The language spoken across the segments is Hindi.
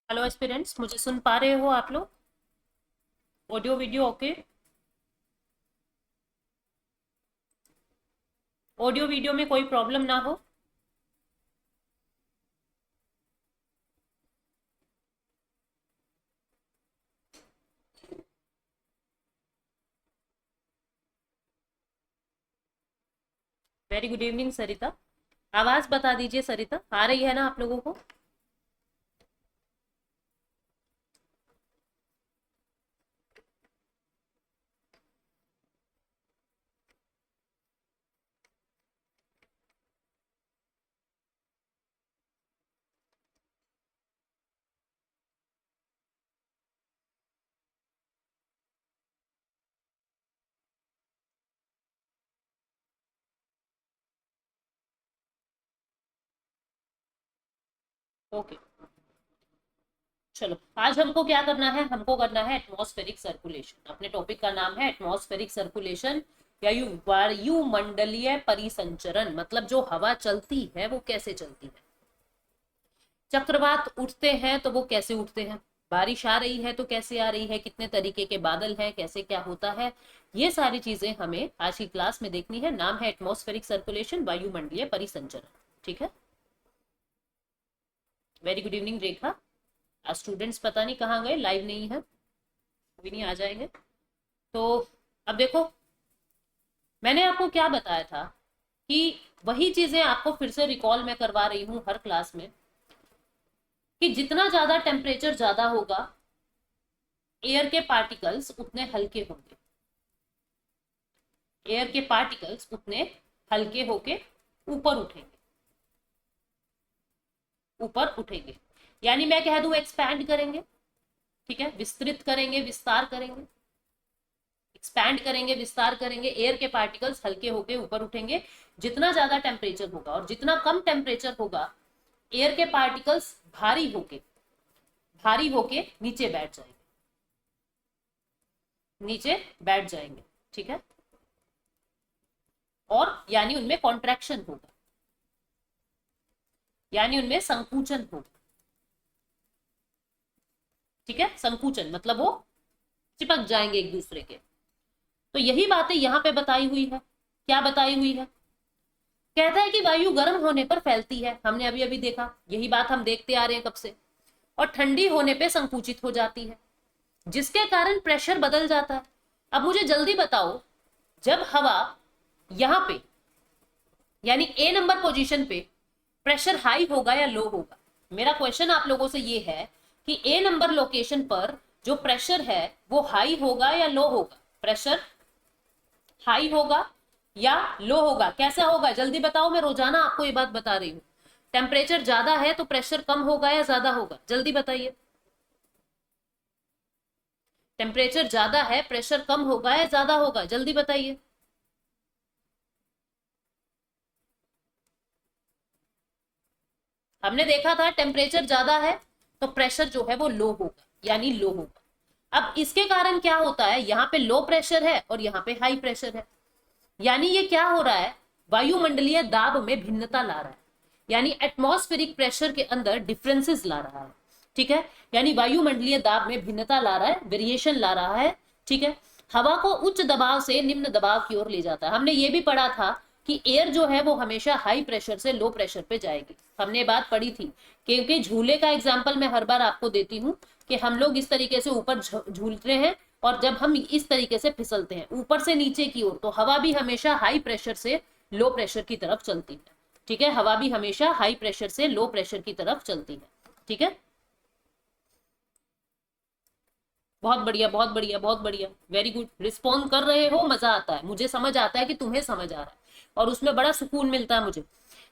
हेलो एस्पिरेंट्स, मुझे सुन पा रहे हो आप लोग? Audio video okay? Audio video में कोई प्रॉब्लम ना हो। वेरी गुड इवनिंग सरिता। आवाज बता दीजिए सरिता, आ रही है ना आप लोगों को? ओके, चलो आज हमको क्या करना है? हमको करना है एटमॉस्फेरिक सर्कुलेशन। अपने टॉपिक का नाम है एटमॉस्फेरिक सर्कुलेशन या वायुमंडलीय परिसंचरण। मतलब जो हवा चलती है वो कैसे चलती है। चक्रवात उठते हैं तो वो कैसे उठते हैं, बारिश आ रही है तो कैसे आ रही है, कितने तरीके के बादल हैं, कैसे क्या होता है, ये सारी चीजें हमें आज की क्लास में देखनी है। नाम है एटमॉस्फेरिक सर्कुलेशन, वायुमंडलीय परिसंचरण। ठीक है। वेरी गुड इवनिंग रेखा। आज स्टूडेंट्स पता नहीं कहाँ गए, लाइव नहीं है, कोई नहीं, आ जाएंगे। तो अब देखो, मैंने आपको क्या बताया था कि वही चीजें आपको फिर से रिकॉल मैं करवा रही हूँ हर क्लास में, कि जितना ज्यादा टेम्परेचर ज्यादा होगा, एयर के पार्टिकल्स उतने हल्के होंगे। एयर के पार्टिकल्स उतने हल्के होके ऊपर उठेंगे, ऊपर उठेंगे। यानी मैं कह दूं एक्सपैंड करेंगे। ठीक है, विस्तृत करेंगे, विस्तार करेंगे, एक्सपैंड करेंगे, विस्तार करेंगे। एयर के पार्टिकल्स हल्के होके ऊपर उठेंगे। जितना ज्यादा टेम्परेचर होगा और जितना कम टेम्परेचर होगा, एयर के पार्टिकल्स भारी होके नीचे बैठ जाएंगे, नीचे बैठ जाएंगे। ठीक है। और यानी उनमें कॉन्ट्रैक्शन होगा, यानी उनमें संकुचन होगा। ठीक है, संकुचन मतलब वो चिपक जाएंगे एक दूसरे के। तो यही बातें यहां पे बताई हुई है। क्या बताई हुई है? कहता है कि वायु गर्म होने पर फैलती है, हमने अभी अभी देखा, यही बात हम देखते आ रहे हैं कब से। और ठंडी होने पे संकुचित हो जाती है, जिसके कारण प्रेशर बदल जाता है। अब मुझे जल्दी बताओ, जब हवा यहां पे यानी ए नंबर पोजीशन पे प्रेशर हाई होगा या लो होगा? मेरा क्वेश्चन आप लोगों से ये है कि ए नंबर लोकेशन पर जो प्रेशर है वो हाई होगा या लो होगा? प्रेशर हाई होगा या लो होगा? कैसा होगा जल्दी बताओ, मैं रोजाना आपको ये बात बता रही हूँ। टेम्परेचर ज्यादा है तो प्रेशर कम होगा या ज्यादा होगा? जल्दी बताइए। टेम्परेचर ज्यादा है, प्रेशर कम होगा या ज्यादा होगा? जल्दी बताइए। हमने देखा था टेम्परेचर ज्यादा है तो प्रेशर जो है वो लो होगा, यानी लो होगा। अब इसके कारण क्या होता है, यहाँ पे लो प्रेशर है और यहाँ पे हाई प्रेशर है। यानी ये क्या हो रहा है, वायुमंडलीय दाब में भिन्नता ला रहा है, यानी एटमॉस्फेरिक प्रेशर के अंदर डिफरेंसेस ला रहा है। ठीक है, यानी वायुमंडलीय दाब में भिन्नता ला रहा है, वेरिएशन ला रहा है। ठीक है, हवा को उच्च दबाव से निम्न दबाव की ओर ले जाता है। हमने ये भी पढ़ा था कि एयर जो है वो हमेशा हाई प्रेशर से लो प्रेशर पे जाएगी, हमने बात पढ़ी थी। क्योंकि झूले का एग्जाम्पल मैं हर बार आपको देती हूँ कि हम लोग इस तरीके से ऊपर झूलते हैं और जब हम इस तरीके से फिसलते हैं ऊपर से नीचे की ओर, तो हवा भी हमेशा हाई प्रेशर से लो प्रेशर की तरफ चलती है। ठीक है, हवा भी हमेशा हाई प्रेशर से लो प्रेशर की तरफ चलती है। ठीक है, बहुत बढ़िया, बहुत बढ़िया, बहुत बढ़िया, वेरी गुड। रिस्पॉन्ड कर रहे हो, मजा आता है, मुझे समझ आता है कि तुम्हें समझ आ रहा है और उसमें बड़ा सुकून मिलता है मुझे।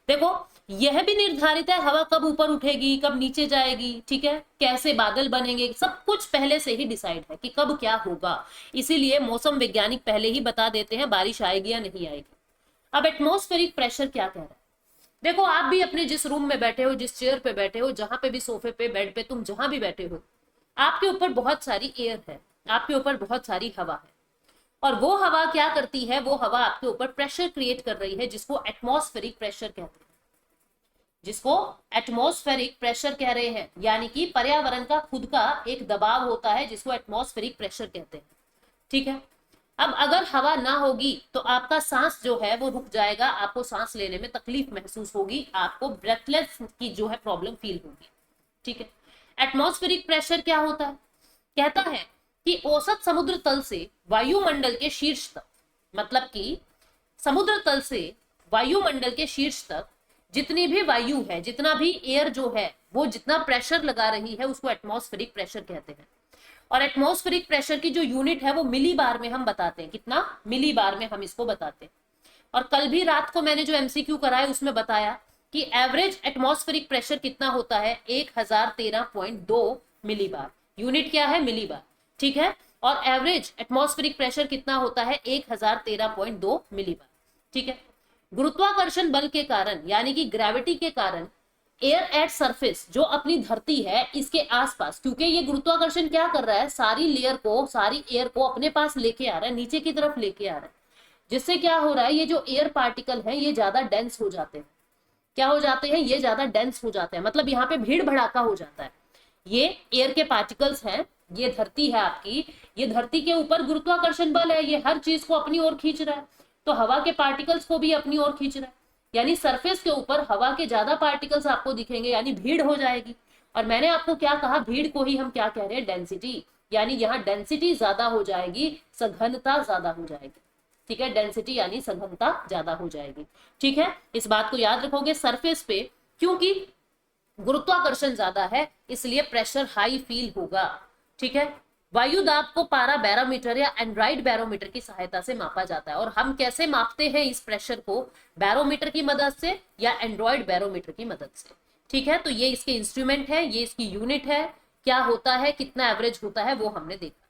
देखो, यह भी निर्धारित है हवा कब ऊपर उठेगी, कब नीचे जाएगी। ठीक है, कैसे बादल बनेंगे, सब कुछ पहले से ही डिसाइड है कि कब क्या होगा। इसीलिए मौसम वैज्ञानिक पहले ही बता देते हैं बारिश आएगी या नहीं आएगी। अब एटमॉस्फेरिक प्रेशर क्या कह रहा है? देखो, आप भी अपने जिस रूम में बैठे हो, जिस चेयर पे बैठे हो, जहां पे भी, सोफे पे, बेड पे, तुम जहां भी बैठे हो, आपके ऊपर बहुत सारी एयर है, आपके ऊपर बहुत सारी हवा है। और वो हवा क्या करती है, वो हवा आपके ऊपर प्रेशर क्रिएट कर रही है, जिसको एटमॉस्फेरिक प्रेशर कहते हैं। जिसको एटमॉस्फेरिक प्रेशर कह रहे हैं, यानी कि पर्यावरण का खुद का एक दबाव होता है जिसको एटमॉस्फेरिक प्रेशर कहते हैं। ठीक है, अब अगर हवा ना होगी तो आपका सांस जो है वो रुक जाएगा, आपको सांस लेने में तकलीफ महसूस होगी, आपको ब्रेथलेस की जो है प्रॉब्लम फील होगी। ठीक है, एटमॉस्फेरिक प्रेशर क्या होता है? कहता है कि औसत समुद्र तल से वायुमंडल के शीर्ष तक, मतलब कि समुद्र तल से वायुमंडल के शीर्ष तक जितनी भी वायु है, जितना भी एयर जो है वो जितना प्रेशर लगा रही है उसको एटमॉस्फेरिक प्रेशर कहते हैं। और एटमॉस्फेरिक प्रेशर की जो यूनिट है वो मिली बार में हम बताते हैं। कितना? मिली बार में हम इसको बताते हैं। और कल भी रात को मैंने जो एमसीक्यू कराया उसमें बताया कि एवरेज एटमॉस्फेरिक प्रेशर कितना होता है? 1013.2 मिली बार। यूनिट क्या है? मिली बार। ठीक है, और एवरेज एटमॉस्फेरिक प्रेशर कितना होता है? 1013.2 मिली बार। ठीक है, गुरुत्वाकर्षण बल के कारण, यानी कि ग्रेविटी के कारण एयर एट सरफेस, जो अपनी धरती है इसके आसपास, क्योंकि ये गुरुत्वाकर्षण क्या कर रहा है? सारी लेयर को, सारी एयर को अपने पास लेके आ रहा है, नीचे की तरफ लेके आ रहा है, जिससे क्या हो रहा है? ये जो एयर पार्टिकल है ये ज्यादा डेंस हो जाते हैं। क्या हो जाते हैं? ये ज्यादा डेंस हो जाते हैं, मतलब यहाँ पे भीड़ भड़ाका हो जाता है। ये एयर के पार्टिकल्स हैं, ये धरती है आपकी, ये धरती के ऊपर गुरुत्वाकर्षण बल है, ये हर चीज को अपनी ओर खींच रहा है, तो हवा के पार्टिकल्स को भी अपनी ओर खींच रहा है, यानी सरफेस के ऊपर हवा के ज्यादा पार्टिकल्स आपको दिखेंगे, यानी भीड़ हो जाएगी। और मैंने आपको क्या कहा? भीड़ को ही हम क्या कह रहे हैं? डेंसिटी, यानी यहाँ डेंसिटी ज्यादा हो जाएगी, सघनता ज्यादा हो जाएगी। ठीक है, डेंसिटी यानी सघनता ज्यादा हो जाएगी। ठीक है, इस बात को याद रखोगे। सरफेस पे क्योंकि गुरुत्वाकर्षण ज्यादा है इसलिए प्रेशर हाई फील होगा। ठीक है, वायु दाब को पारा बैरोमीटर या एंड्राइड बैरोमीटर की सहायता से मापा जाता है। और हम कैसे मापते हैं इस प्रेशर को? बैरोमीटर की मदद से या एंड्रॉइड बैरोमीटर की मदद से। ठीक है, तो ये इसके इंस्ट्रूमेंट है, ये इसकी यूनिट है, क्या होता है, कितना एवरेज होता है वो हमने देखा।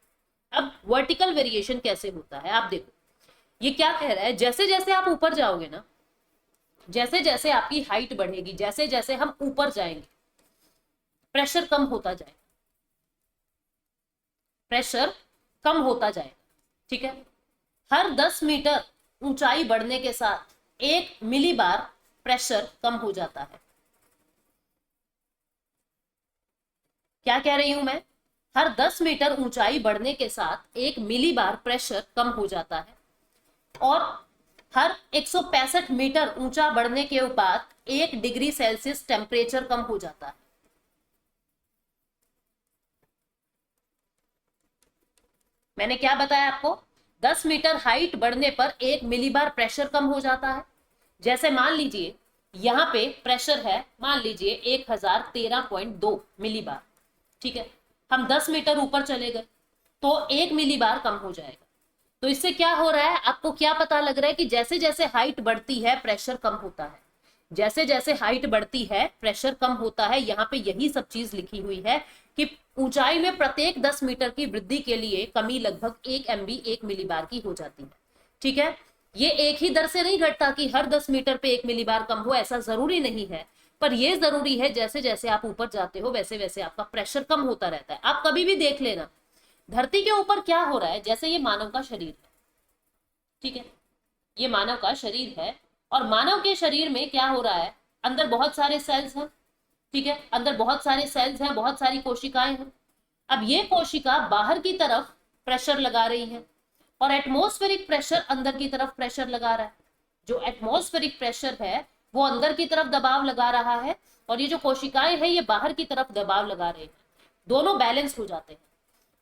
अब वर्टिकल वेरिएशन कैसे होता है आप देखो। ये क्या कह रहा है? जैसे जैसे आप ऊपर जाओगे ना, जैसे जैसे आपकी हाइट बढ़ेगी, जैसे जैसे हम ऊपर जाएंगे, प्रेशर कम होता जाएगा, प्रेशर कम होता जाएगा। ठीक है, हर 10 मीटर ऊंचाई बढ़ने के साथ 1 मिली बार प्रेशर कम हो जाता है। क्या कह रही हूं मैं? हर 10 मीटर ऊंचाई बढ़ने के साथ 1 मिली बार प्रेशर कम हो जाता है, और हर 165 मीटर ऊंचा बढ़ने के बाद 1 डिग्री सेल्सियस टेम्परेचर कम हो जाता है। मैंने क्या बताया आपको? 10 मीटर हाइट बढ़ने पर 1 मिली बार प्रेशर कम हो जाता है। जैसे मान लीजिए यहां पे प्रेशर है, मान लीजिए 1013.2 मिली बार। ठीक है, हम 10 मीटर ऊपर चले गए तो 1 मिली बार कम हो जाएगा। तो इससे क्या हो रहा है? आपको क्या पता लग रहा है कि जैसे जैसे हाइट बढ़ती है प्रेशर कम होता है, जैसे जैसे हाइट बढ़ती है प्रेशर कम होता है। यहाँ पे यही सब चीज लिखी हुई है कि ऊंचाई में प्रत्येक 10 मीटर की वृद्धि के लिए कमी लगभग 1 MB 1 मिली बार की हो जाती है। ठीक है, ये एक ही दर से नहीं घटता कि हर 10 मीटर पे 1 मिली बार कम हो, ऐसा जरूरी नहीं है, पर यह जरूरी है जैसे जैसे आप ऊपर जाते हो वैसे वैसे आपका प्रेशर कम होता रहता है। आप कभी भी देख लेना, धरती के ऊपर क्या हो रहा है, जैसे ये मानव का शरीर है। ठीक है, ये मानव का शरीर है, और मानव के शरीर में क्या हो रहा है? अंदर बहुत सारे सेल्स हैं। ठीक है, अंदर बहुत सारे सेल्स हैं, बहुत सारी कोशिकाएं हैं। अब ये कोशिका बाहर की तरफ प्रेशर लगा रही है, और एटमॉस्फेरिक प्रेशर अंदर की तरफ प्रेशर लगा रहा है। जो एटमॉस्फेरिक प्रेशर है वो अंदर की तरफ दबाव लगा रहा है, और ये जो कोशिकाएं हैं ये बाहर की तरफ दबाव लगा रहे हैं, दोनों बैलेंस हो जाते हैं।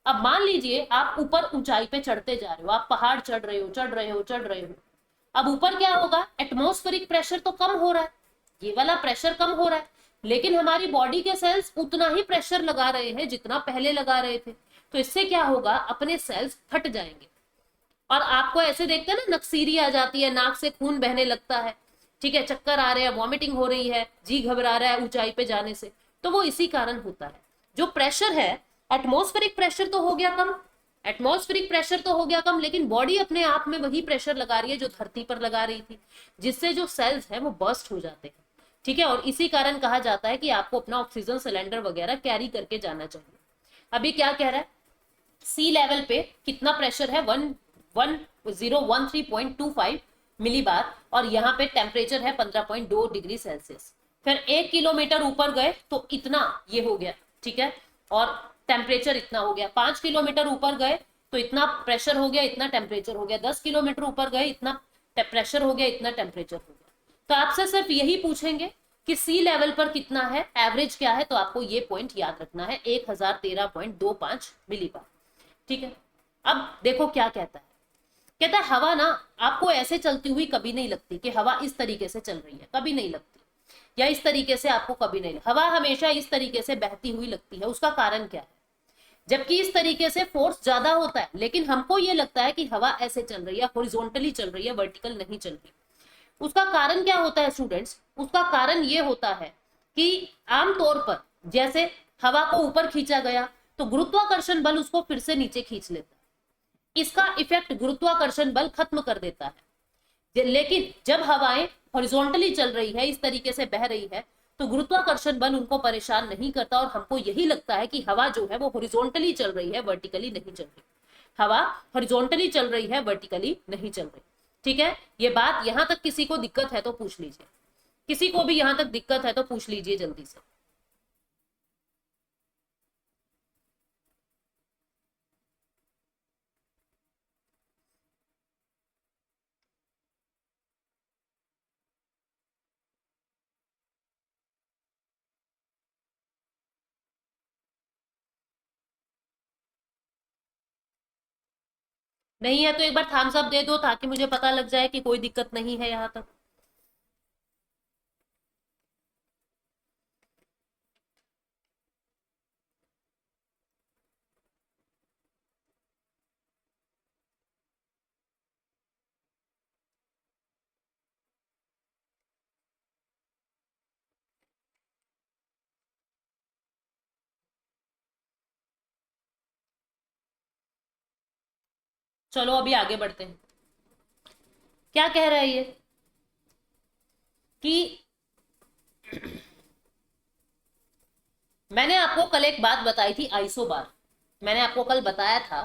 अब मान लीजिए आप ऊपर ऊंचाई पे चढ़ते जा रहे हो, आप पहाड़ चढ़ रहे हो, चढ़ रहे हो, चढ़ रहे हो। अब ऊपर क्या होगा? एटमॉस्फेरिक प्रेशर तो कम हो रहा है, ये वाला प्रेशर कम हो रहा है, लेकिन हमारी बॉडी के सेल्स उतना ही प्रेशर लगा रहे हैं जितना पहले लगा रहे थे। तो इससे क्या होगा? अपने सेल्स फट जाएंगे, और आपको ऐसे देखते हैं ना, नक्सीरी आ जाती है, नाक से खून बहने लगता है। ठीक है, चक्कर आ रहे हैं, वॉमिटिंग हो रही है, जी घबरा रहा है ऊंचाई पे जाने से, तो वो इसी कारण होता है। जो प्रेशर है, एटमॉस्फेरिक प्रेशर तो हो गया कम, एटमॉस्फेरिक प्रेशर तो हो गया कम, लेकिन बॉडी अपने आप में वही प्रेशर लगा रही है जो धरती पर लगा रही थी, जिससे जो सेल्स हैं वो बर्स्ट हो जाते हैं। ठीक है, और इसी कारण कहा जाता है कि आपको अपना ऑक्सीजन सिलेंडर वगैरह कैरी करके जाना चाहिए। अभी क्या कह रहा है? सी लेवल पे कितना प्रेशर है? 1013.25 मिली बार, और यहाँ पे टेम्परेचर है 15.2 डिग्री सेल्सियस। फिर 1 किलोमीटर ऊपर गए तो इतना ये हो गया, ठीक है, और टेम्परेचर इतना हो गया। 5 किलोमीटर ऊपर गए तो इतना प्रेशर हो गया, इतना टेम्परेचर हो गया। 10 किलोमीटर ऊपर गए इतना प्रेशर हो गया, इतना टेम्परेचर हो गया। तो आपसे सिर्फ यही पूछेंगे कि सी लेवल पर कितना है, एवरेज क्या है, तो आपको ये पॉइंट याद रखना है, 1013.25 मिलीबार, ठीक है। अब देखो क्या कहता है, कहता है हवा ना आपको ऐसे चलती हुई कभी नहीं लगती, कि हवा इस तरीके से चल रही है, कभी नहीं लगती, या इस तरीके से आपको कभी नहीं, हवा हमेशा इस तरीके से बहती हुई लगती है। उसका कारण क्या है? जबकि इस तरीके से फोर्स ज्यादा होता है, लेकिन हमको ये लगता है कि हवा ऐसे चल रही है, हॉरिजॉन्टली चल रही है, वर्टिकल नहीं चल रही। उसका कारण क्या होता है स्टूडेंट्स? उसका कारण ये होता है कि आमतौर पर जैसे हवा को ऊपर खींचा गया तो गुरुत्वाकर्षण बल उसको फिर से नीचे खींच लेता है, इसका इफेक्ट गुरुत्वाकर्षण बल खत्म कर देता है। लेकिन जब हवाएं हॉरिजॉन्टली चल रही है, इस तरीके से बह रही है, तो गुरुत्वाकर्षण बल उनको परेशान नहीं करता, और हमको यही लगता है कि हवा जो है वो हॉरिजॉन्टली चल रही है, वर्टिकली नहीं चल रही। हवा हॉरिजॉन्टली चल रही है, वर्टिकली नहीं चल रही, ठीक है। ये बात यहां तक किसी को दिक्कत है तो पूछ लीजिए, किसी को भी यहां तक दिक्कत है तो पूछ लीजिए जल्दी से। नहीं है तो एक बार थम्स अप दे दो, ताकि मुझे पता लग जाए कि कोई दिक्कत नहीं है यहां तक। चलो अभी आगे बढ़ते हैं। क्या कह रहा है ये कि मैंने आपको कल एक बात बताई थी, आइसोबार। मैंने आपको कल बताया था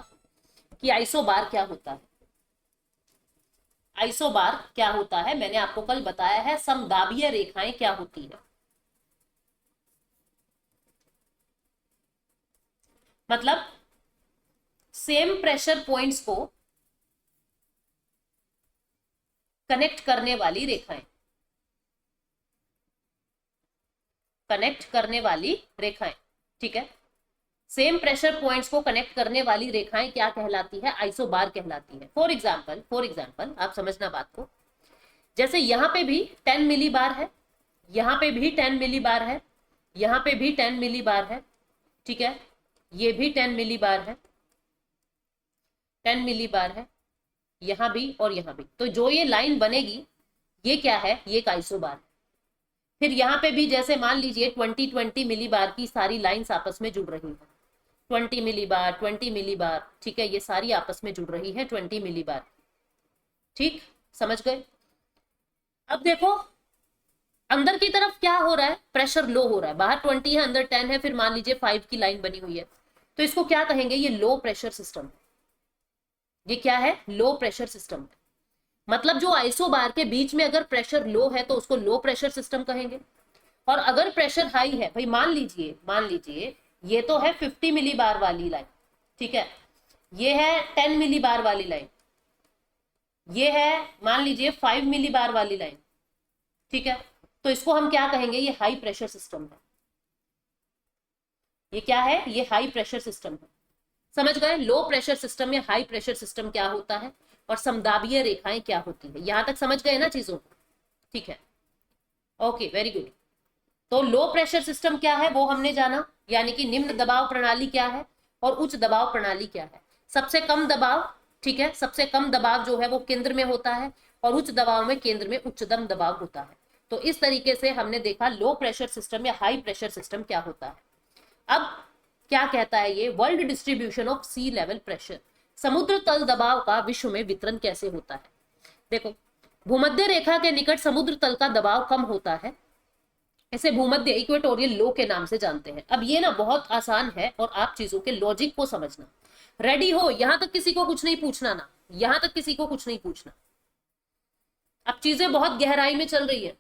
कि आइसोबार क्या होता है। आइसोबार क्या होता है मैंने आपको कल बताया है, समदाबीय रेखाएं क्या होती है। मतलब सेम प्रेशर पॉइंट्स को कनेक्ट करने वाली रेखाएं, कनेक्ट करने वाली रेखाएं, ठीक है। सेम प्रेशर पॉइंट्स को कनेक्ट करने वाली रेखाएं क्या कहलाती है? आइसोबार कहलाती है। फॉर एग्जाम्पल आप समझना बात को, जैसे यहां पे भी 10 मिली बार है, यहां पे भी 10 मिली बार है, यहां पे भी 10 मिली बार है, ठीक है, ये भी 10 मिली बार है, 10 मिली बार है, यहां भी और यहां भी। तो जो ये लाइन बनेगी ये क्या है? ये एक आइसोबार है। फिर यहाँ पे भी जैसे मान लीजिए 20 मिली बार की सारी लाइंस आपस में जुड़ रही है, 20 मिली बार, 20 मिली बार, ठीक है, ये सारी आपस में जुड़ रही है 20 मिली बार, ठीक, समझ गए। अब देखो अंदर की तरफ क्या हो रहा है, प्रेशर लो हो रहा है, बाहर 20 है, अंदर 10 है, फिर मान लीजिए 5 की लाइन बनी हुई है, तो इसको क्या कहेंगे? ये लो प्रेशर सिस्टम है। ये क्या है? लो प्रेशर सिस्टम है। मतलब जो आइसोबार के बीच में अगर प्रेशर लो है तो उसको लो प्रेशर सिस्टम कहेंगे, और अगर प्रेशर हाई है, भाई मान लीजिए ये तो है 50 मिली बार वाली लाइन, ठीक है, ये है 10 मिली बार वाली लाइन, ये है मान लीजिए 5 मिली बार वाली लाइन, ठीक है, तो इसको हम क्या कहेंगे? ये हाई प्रेशर सिस्टम है। ये क्या है? ये हाई प्रेशर सिस्टम है। समझ गए? लो प्रेशर सिस्टम या हाई प्रेशर सिस्टम क्या होता है, और समदाबीय रेखाएं क्या होती है। यहां तक समझ गए ना चीजों को? ठीक है, ओके, वेरी गुड। तो लो प्रेशर सिस्टम क्या है वो हमने जाना, यानी कि निम्न दबाव प्रणाली क्या है और उच्च दबाव प्रणाली क्या है। सबसे कम दबाव, ठीक है, सबसे कम दबाव जो है वो केंद्र में होता है, और उच्च दबाव में केंद्र में उच्चतम दबाव होता है। तो इस तरीके से हमने देखा लो प्रेशर सिस्टम या हाई प्रेशर सिस्टम क्या होता है। अब क्या कहता है ये? World distribution of sea level pressure, समुद्र तल दबाव का विश्व में वितरण कैसे होता है। देखो भूमध्य रेखा के निकट समुद्र तल का दबाव कम होता है, इसे भूमध्य इक्वेटोरियल लो के नाम से जानते हैं। अब ये ना बहुत आसान है, और आप चीजों के लॉजिक को समझना। रेडी हो? यहां तक किसी को कुछ नहीं पूछना ना, यहां तक किसी को कुछ नहीं पूछना। अब चीजें बहुत गहराई में चल रही है।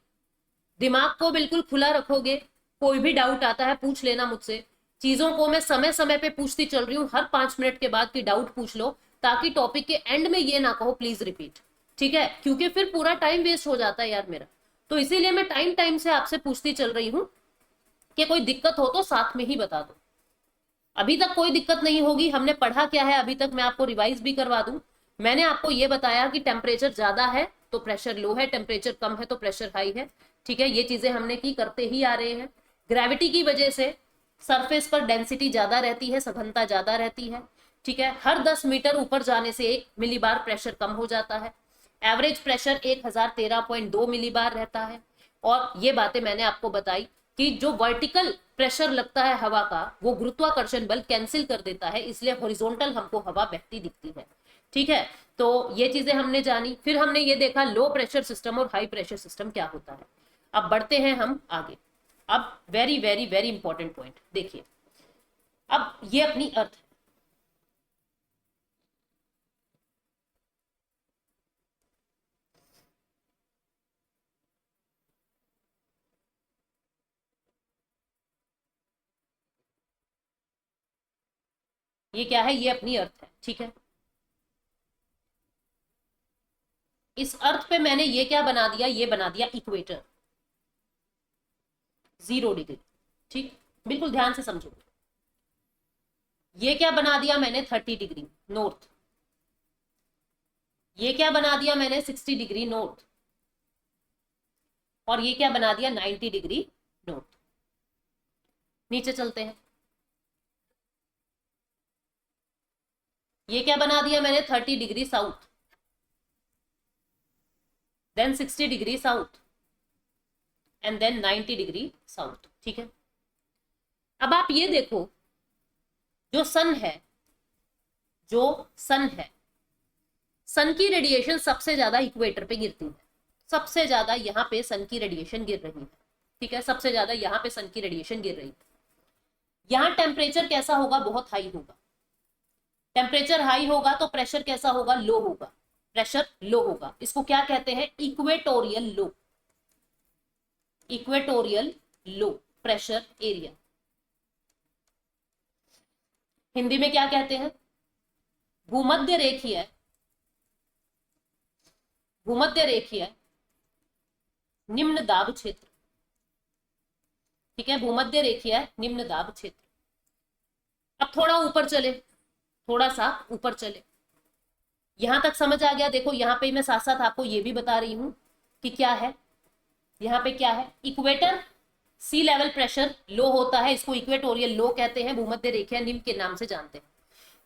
दिमाग को बिल्कुल खुला रखोगे, कोई भी डाउट आता है पूछ लेना मुझसे। चीजों को मैं समय समय पे पूछती चल रही हूँ, हर 5 मिनट के बाद की डाउट पूछ लो, ताकि टॉपिक के एंड में ये ना कहो प्लीज रिपीट, ठीक है? क्योंकि फिर पूरा टाइम वेस्ट हो जाता है यार मेरा। तो इसीलिए मैं टाइम टाइम से आपसे पूछती चल रही हूँ कि कोई दिक्कत हो तो साथ में ही बता दो। अभी तक कोई दिक्कत नहीं होगी। हमने पढ़ा क्या है अभी तक, मैं आपको रिवाइज भी करवा दूं। मैंने आपको ये बताया कि टेम्परेचर ज्यादा है तो प्रेशर लो है, टेम्परेचर कम है तो प्रेशर हाई है, ठीक है? ये चीजें हमने की, करते ही आ रहे हैं। ग्रेविटी की वजह से सरफेस पर डेंसिटी ज्यादा रहती है, सघनता ज्यादा रहती है, ठीक है? हर 10 मीटर ऊपर जाने से 1 मिलीबार प्रेशर कम हो जाता है। एवरेज प्रेशर 1013.2 मिलीबार रहता है। और ये बातें मैंने आपको बताई कि जो वर्टिकल प्रेशर लगता है हवा का, वो गुरुत्वाकर्षण बल कैंसिल कर देता है, इसलिए हॉरिजॉन्टल हमको हवा बहती दिखती है, ठीक है? तो ये चीजें हमने जानी। फिर हमने ये देखा लो प्रेशर सिस्टम और हाई प्रेशर सिस्टम क्या होता है। अब बढ़ते हैं हम आगे। अब very very very important point देखिए। अब ये अपनी अर्थ है। ये क्या है? ये अपनी अर्थ है, ठीक है? इस अर्थ पे मैंने ये क्या बना दिया? ये बना दिया इक्वेटर, 0 डिग्री, ठीक? बिल्कुल ध्यान से समझो। ये क्या बना दिया मैंने? 30 डिग्री नॉर्थ। ये क्या बना दिया मैंने? 60 डिग्री नॉर्थ। और ये क्या बना दिया? 90 डिग्री नॉर्थ। नीचे चलते हैं। ये क्या बना दिया मैंने? 30 degree south, then 60 degree south, and then 90 degree south, ठीक है? अब आप ये देखो, जो सन है, जो सन है, सन की रेडिएशन सबसे ज्यादा इक्वेटर पे गिरती है। सबसे ज्यादा यहाँ पे सन की रेडिएशन गिर रही है, ठीक है? सबसे ज्यादा यहाँ पे सन की रेडिएशन गिर रही है। यहाँ टेम्परेचर कैसा होगा? बहुत हाई होगा। टेम्परेचर हाई होगा तो प्रेशर कैसा होगा? लो होगा। प्रेशर लो होगा। इसको क्या कहते हैं? Equatorial low. Equatorial low pressure area. Hindi में क्या कहते हैं? भूमध्य रेखीय, भूमध्य रेखीय निम्न दाब क्षेत्र, ठीक है? भूमध्य रेखीय निम्न दाब क्षेत्र। अब थोड़ा ऊपर चले, थोड़ा सा ऊपर चले। यहां तक समझ आ गया? देखो यहाँ पे मैं साथ साथ आपको ये भी बता रही हूं कि क्या है यहाँ पे, क्या है? इक्वेटर सी लेवल प्रेशर लो होता है, इसको इक्वेटोरियल लो कहते हैं, भूमध्य रेखीय निम्न के नाम से जानते हैं।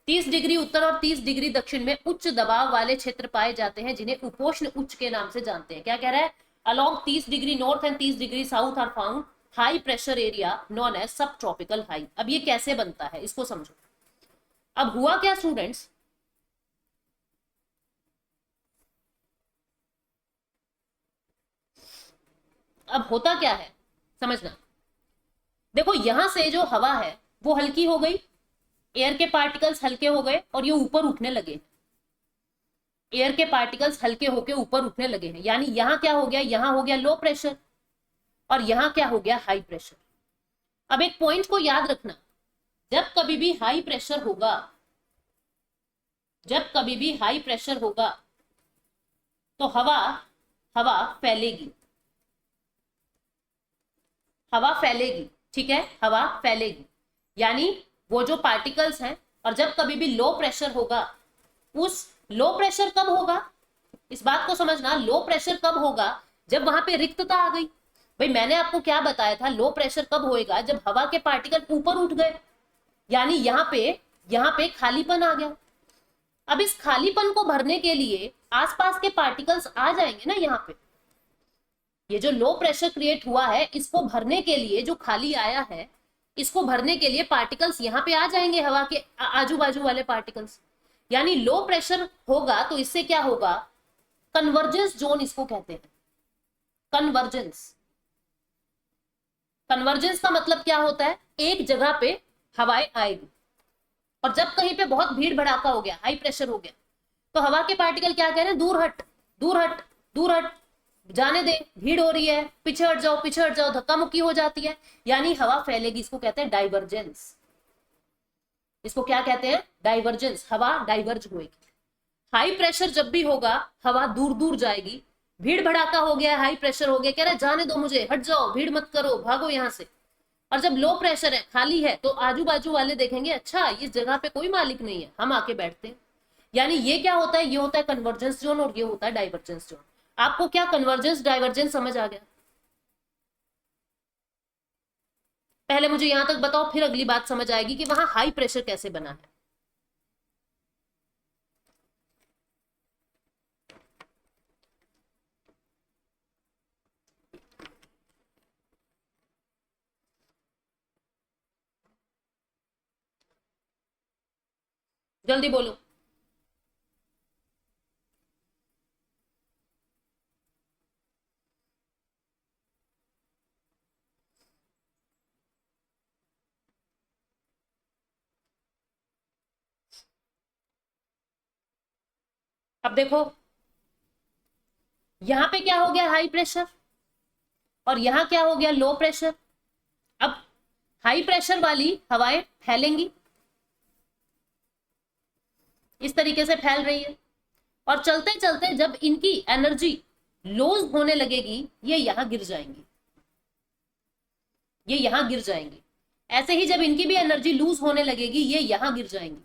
30 डिग्री उत्तर और 30 डिग्री दक्षिण में उच्च दबाव वाले क्षेत्र पाए जाते हैं, जिन्हें उपोष्ण उच्च के नाम से जानते हैं। क्या कह रहा है? Along 30 degree north and 30 degree south are found high pressure area known as sub tropical high. अब ये कैसे बनता है इसको समझो। अब हुआ क्या स्टूडेंट्स, अब होता क्या है समझना। देखो यहां से जो हवा है वो हल्की हो गई, एयर के पार्टिकल्स हल्के हो गए और ये ऊपर उठने लगे। एयर के पार्टिकल्स हल्के होके ऊपर उठने लगे हैं, यानी यहां क्या हो गया? यहां हो गया लो प्रेशर और यहां क्या हो गया? High pressure. अब एक पॉइंट को याद रखना, जब कभी भी हाई प्रेशर होगा, जब कभी भी हाई प्रेशर होगा तो हवा हवा फैलेगी, हवा फैलेगी, ठीक है? हवा फैलेगी, यानी वो जो पार्टिकल्स हैं। और जब कभी भी लो प्रेशर होगा, उस लो प्रेशर कब होगा? इस बात को समझना, लो प्रेशर कब होगा? जब वहां पे रिक्तता आ गई। भाई मैंने आपको क्या बताया था? लो प्रेशर कब होएगा? जब हवा के पार्टिकल ऊपर उठ गए, यानी यहाँ पे खालीपन आ गया। अब इस खालीपन को भरने के लिए आसपास के पार्टिकल्स आ जाएंगे ना यहाँ पे। ये जो लो प्रेशर क्रिएट हुआ है, इसको भरने के लिए, जो खाली आया है, इसको भरने के लिए पार्टिकल्स यहाँ पे आ जाएंगे, हवा के आजू बाजू वाले पार्टिकल्स। यानी लो प्रेशर होगा तो इससे क्या होगा? कन्वर्जेंस जोन इसको कहते हैं। कन्वर्जेंस, कन्वर्जेंस का मतलब क्या होता है? एक जगह पे हवाएं आएगी और जब कहीं पे बहुत भीड़ भड़ाका हो गया, हाई प्रेशर हो गया, तो हवा के पार्टिकल क्या कह रहे हैं? दूर हट, दूर हट, दूर हट, जाने दे, भीड़ हो रही है, पीछे हट जाओ, पीछे हट जाओ, धक्का मुक्की हो जाती है, यानी हवा फैलेगी। इसको कहते हैं डाइवर्जेंस। इसको क्या कहते हैं? डाइवर्जेंस। हवा डाइवर्ज होगी। हाई प्रेशर जब भी होगा हवा दूर दूर जाएगी। भीड़ भड़ाका हो गया, हाई प्रेशर हो गया, कह रहे जाने दो मुझे, हट जाओ, भीड़ मत करो, भागो यहां से। और जब लो प्रेशर है, खाली है, तो आजू बाजू वाले देखेंगे अच्छा इस जगह पे कोई मालिक नहीं है, हम आके बैठते हैं। यानी ये क्या होता है? ये होता है कन्वर्जेंस जोन और ये होता है डाइवर्जेंस जोन। आपको क्या कन्वर्जेंस डाइवर्जेंस समझ आ गया? पहले मुझे यहां तक बताओ, फिर अगली बात समझ आएगी कि वहां हाई प्रेशर कैसे बना है। जल्दी बोलो। अब देखो, यहां पे क्या हो गया? High pressure. और यहां क्या हो गया? Low pressure. अब हाई प्रेशर वाली हवाएं फैलेंगी, इस तरीके से फैल रही है। और चलते चलते जब इनकी एनर्जी लूज होने लगेगी, ये यहां गिर जाएंगी, ये यहां गिर जाएंगी। ऐसे ही जब इनकी भी एनर्जी लूज होने लगेगी, ये यहां गिर जाएंगी।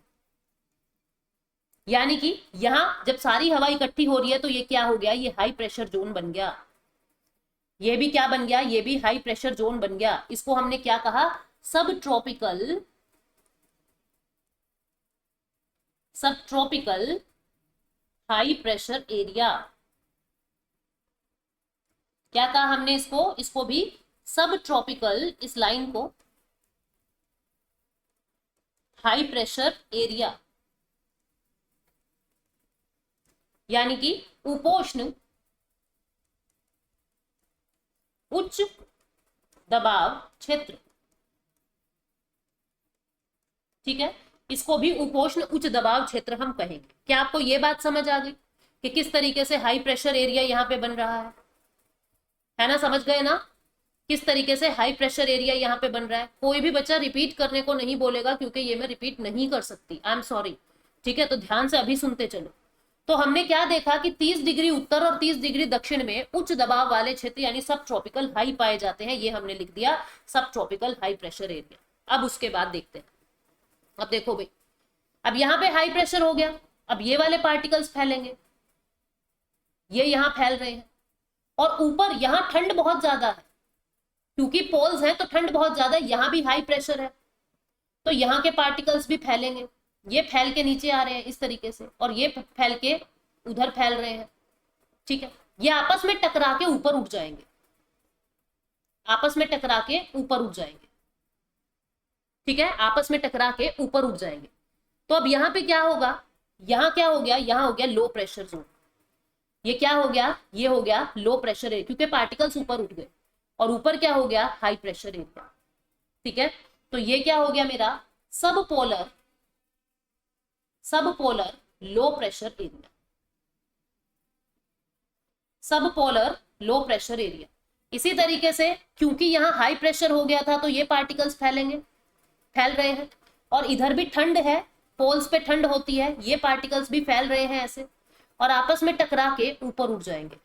यानी कि यहां जब सारी हवा इकट्ठी हो रही है तो ये क्या हो गया? ये हाई प्रेशर जोन बन गया। ये भी क्या बन गया? ये भी हाई प्रेशर जोन बन गया। इसको हमने क्या कहा? सब ट्रॉपिकल, सब ट्रॉपिकल हाई प्रेशर एरिया। क्या कहा हमने इसको? इसको भी सब ट्रॉपिकल, इस लाइन को हाई प्रेशर एरिया, यानी कि उपोष्ण उच्च दबाव क्षेत्र। ठीक है, इसको भी उपोष्ण उच्च दबाव क्षेत्र हम कहेंगे। क्या आपको यह बात समझ आ गई कि किस तरीके से हाई प्रेशर एरिया यहां पे बन रहा है ना? समझ गए ना किस तरीके से हाई प्रेशर एरिया यहाँ पे बन रहा है? कोई भी बच्चा रिपीट करने को नहीं बोलेगा, क्योंकि ये मैं रिपीट नहीं कर सकती, आई एम सॉरी। ठीक है, तो ध्यान से अभी सुनते चलो। तो हमने क्या देखा कि 30 डिग्री उत्तर और 30 डिग्री दक्षिण में उच्च दबाव वाले क्षेत्र यानी सब ट्रॉपिकल हाई पाए जाते हैं। ये हमने लिख दिया सब ट्रॉपिकल हाई प्रेशर एरिया। अब उसके बाद देखते हैं। अब देखो भाई, अब यहां पे हाई प्रेशर हो गया, अब ये वाले पार्टिकल्स फैलेंगे, ये यहां फैल रहे हैं। और ऊपर यहां ठंड बहुत ज्यादा है, क्योंकि पोल्स हैं तो ठंड बहुत ज्यादा है, यहां भी हाई प्रेशर है, तो यहाँ के पार्टिकल्स भी फैलेंगे। ये फैल के नीचे आ रहे हैं इस तरीके से, और ये फैल के उधर फैल रहे हैं। ठीक है, ये आपस में टकरा के ऊपर उठ जाएंगे, आपस में टकरा के ऊपर उठ जाएंगे। ठीक है, आपस में टकरा के ऊपर उठ जाएंगे। तो अब यहाँ पे क्या होगा? यहाँ क्या हो गया? यहाँ हो गया लो प्रेशर जोन। ये क्या हो गया? ये हो गया लो प्रेशर एरिया, क्योंकि पार्टिकल्स ऊपर उठ गए। और ऊपर क्या हो गया? High pressure area. ठीक है, तो ये क्या हो गया मेरा? सब पोलर, सब पोलर लो प्रेशर एरिया, सब पोलर लो प्रेशर एरिया। इसी तरीके से क्योंकि यहां हाई प्रेशर हो गया था तो ये पार्टिकल्स फैलेंगे, फैल रहे हैं। और इधर भी ठंड है, पोल्स पे ठंड होती है, ये पार्टिकल्स भी फैल रहे हैं ऐसे, और आपस में टकरा के ऊपर उठ जाएंगे,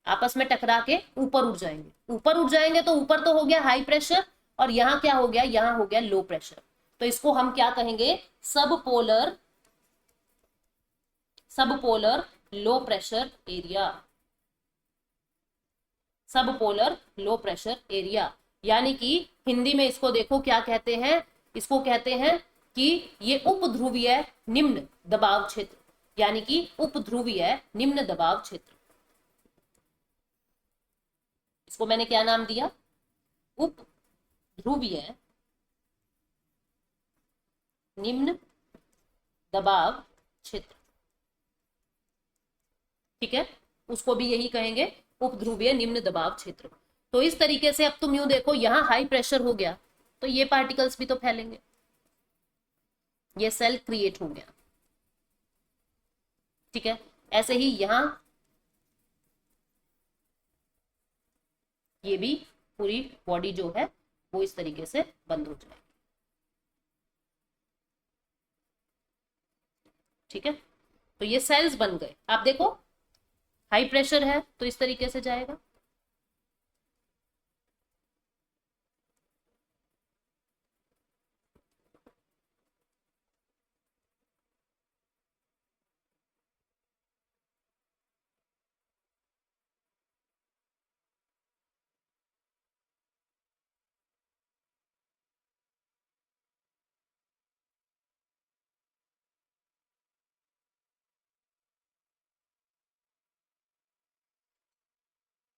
आपस में टकरा के ऊपर उठ जाएंगे। ऊपर उठ जाएंगे तो ऊपर तो हो गया हाई प्रेशर, और यहां क्या हो गया? यहां हो गया लो प्रेशर। तो इसको हम क्या कहेंगे? सब पोलर, सब पोलर लो प्रेशर एरिया, सब पोलर लो प्रेशर एरिया। यानी कि हिंदी में इसको देखो क्या कहते हैं? इसको कहते हैं कि ये उपध्रुवीय निम्न दबाव क्षेत्र, यानी कि उपध्रुवीय निम्न दबाव क्षेत्र। इसको मैंने क्या नाम दिया? उपध्रुवीय निम्न दबाव क्षेत्र। ठीक है, उसको भी यही कहेंगे, उपध्रुवीय निम्न दबाव क्षेत्र। तो इस तरीके से अब तुम यूं देखो, यहां हाई प्रेशर हो गया तो ये पार्टिकल्स भी तो फैलेंगे, ये सेल क्रिएट हो गया। ठीक है, ऐसे ही यहां ये भी पूरी बॉडी जो है वो इस तरीके से बंद हो जाएगी। ठीक है, तो ये सेल्स बन गए। आप देखो हाई प्रेशर है तो इस तरीके से जाएगा,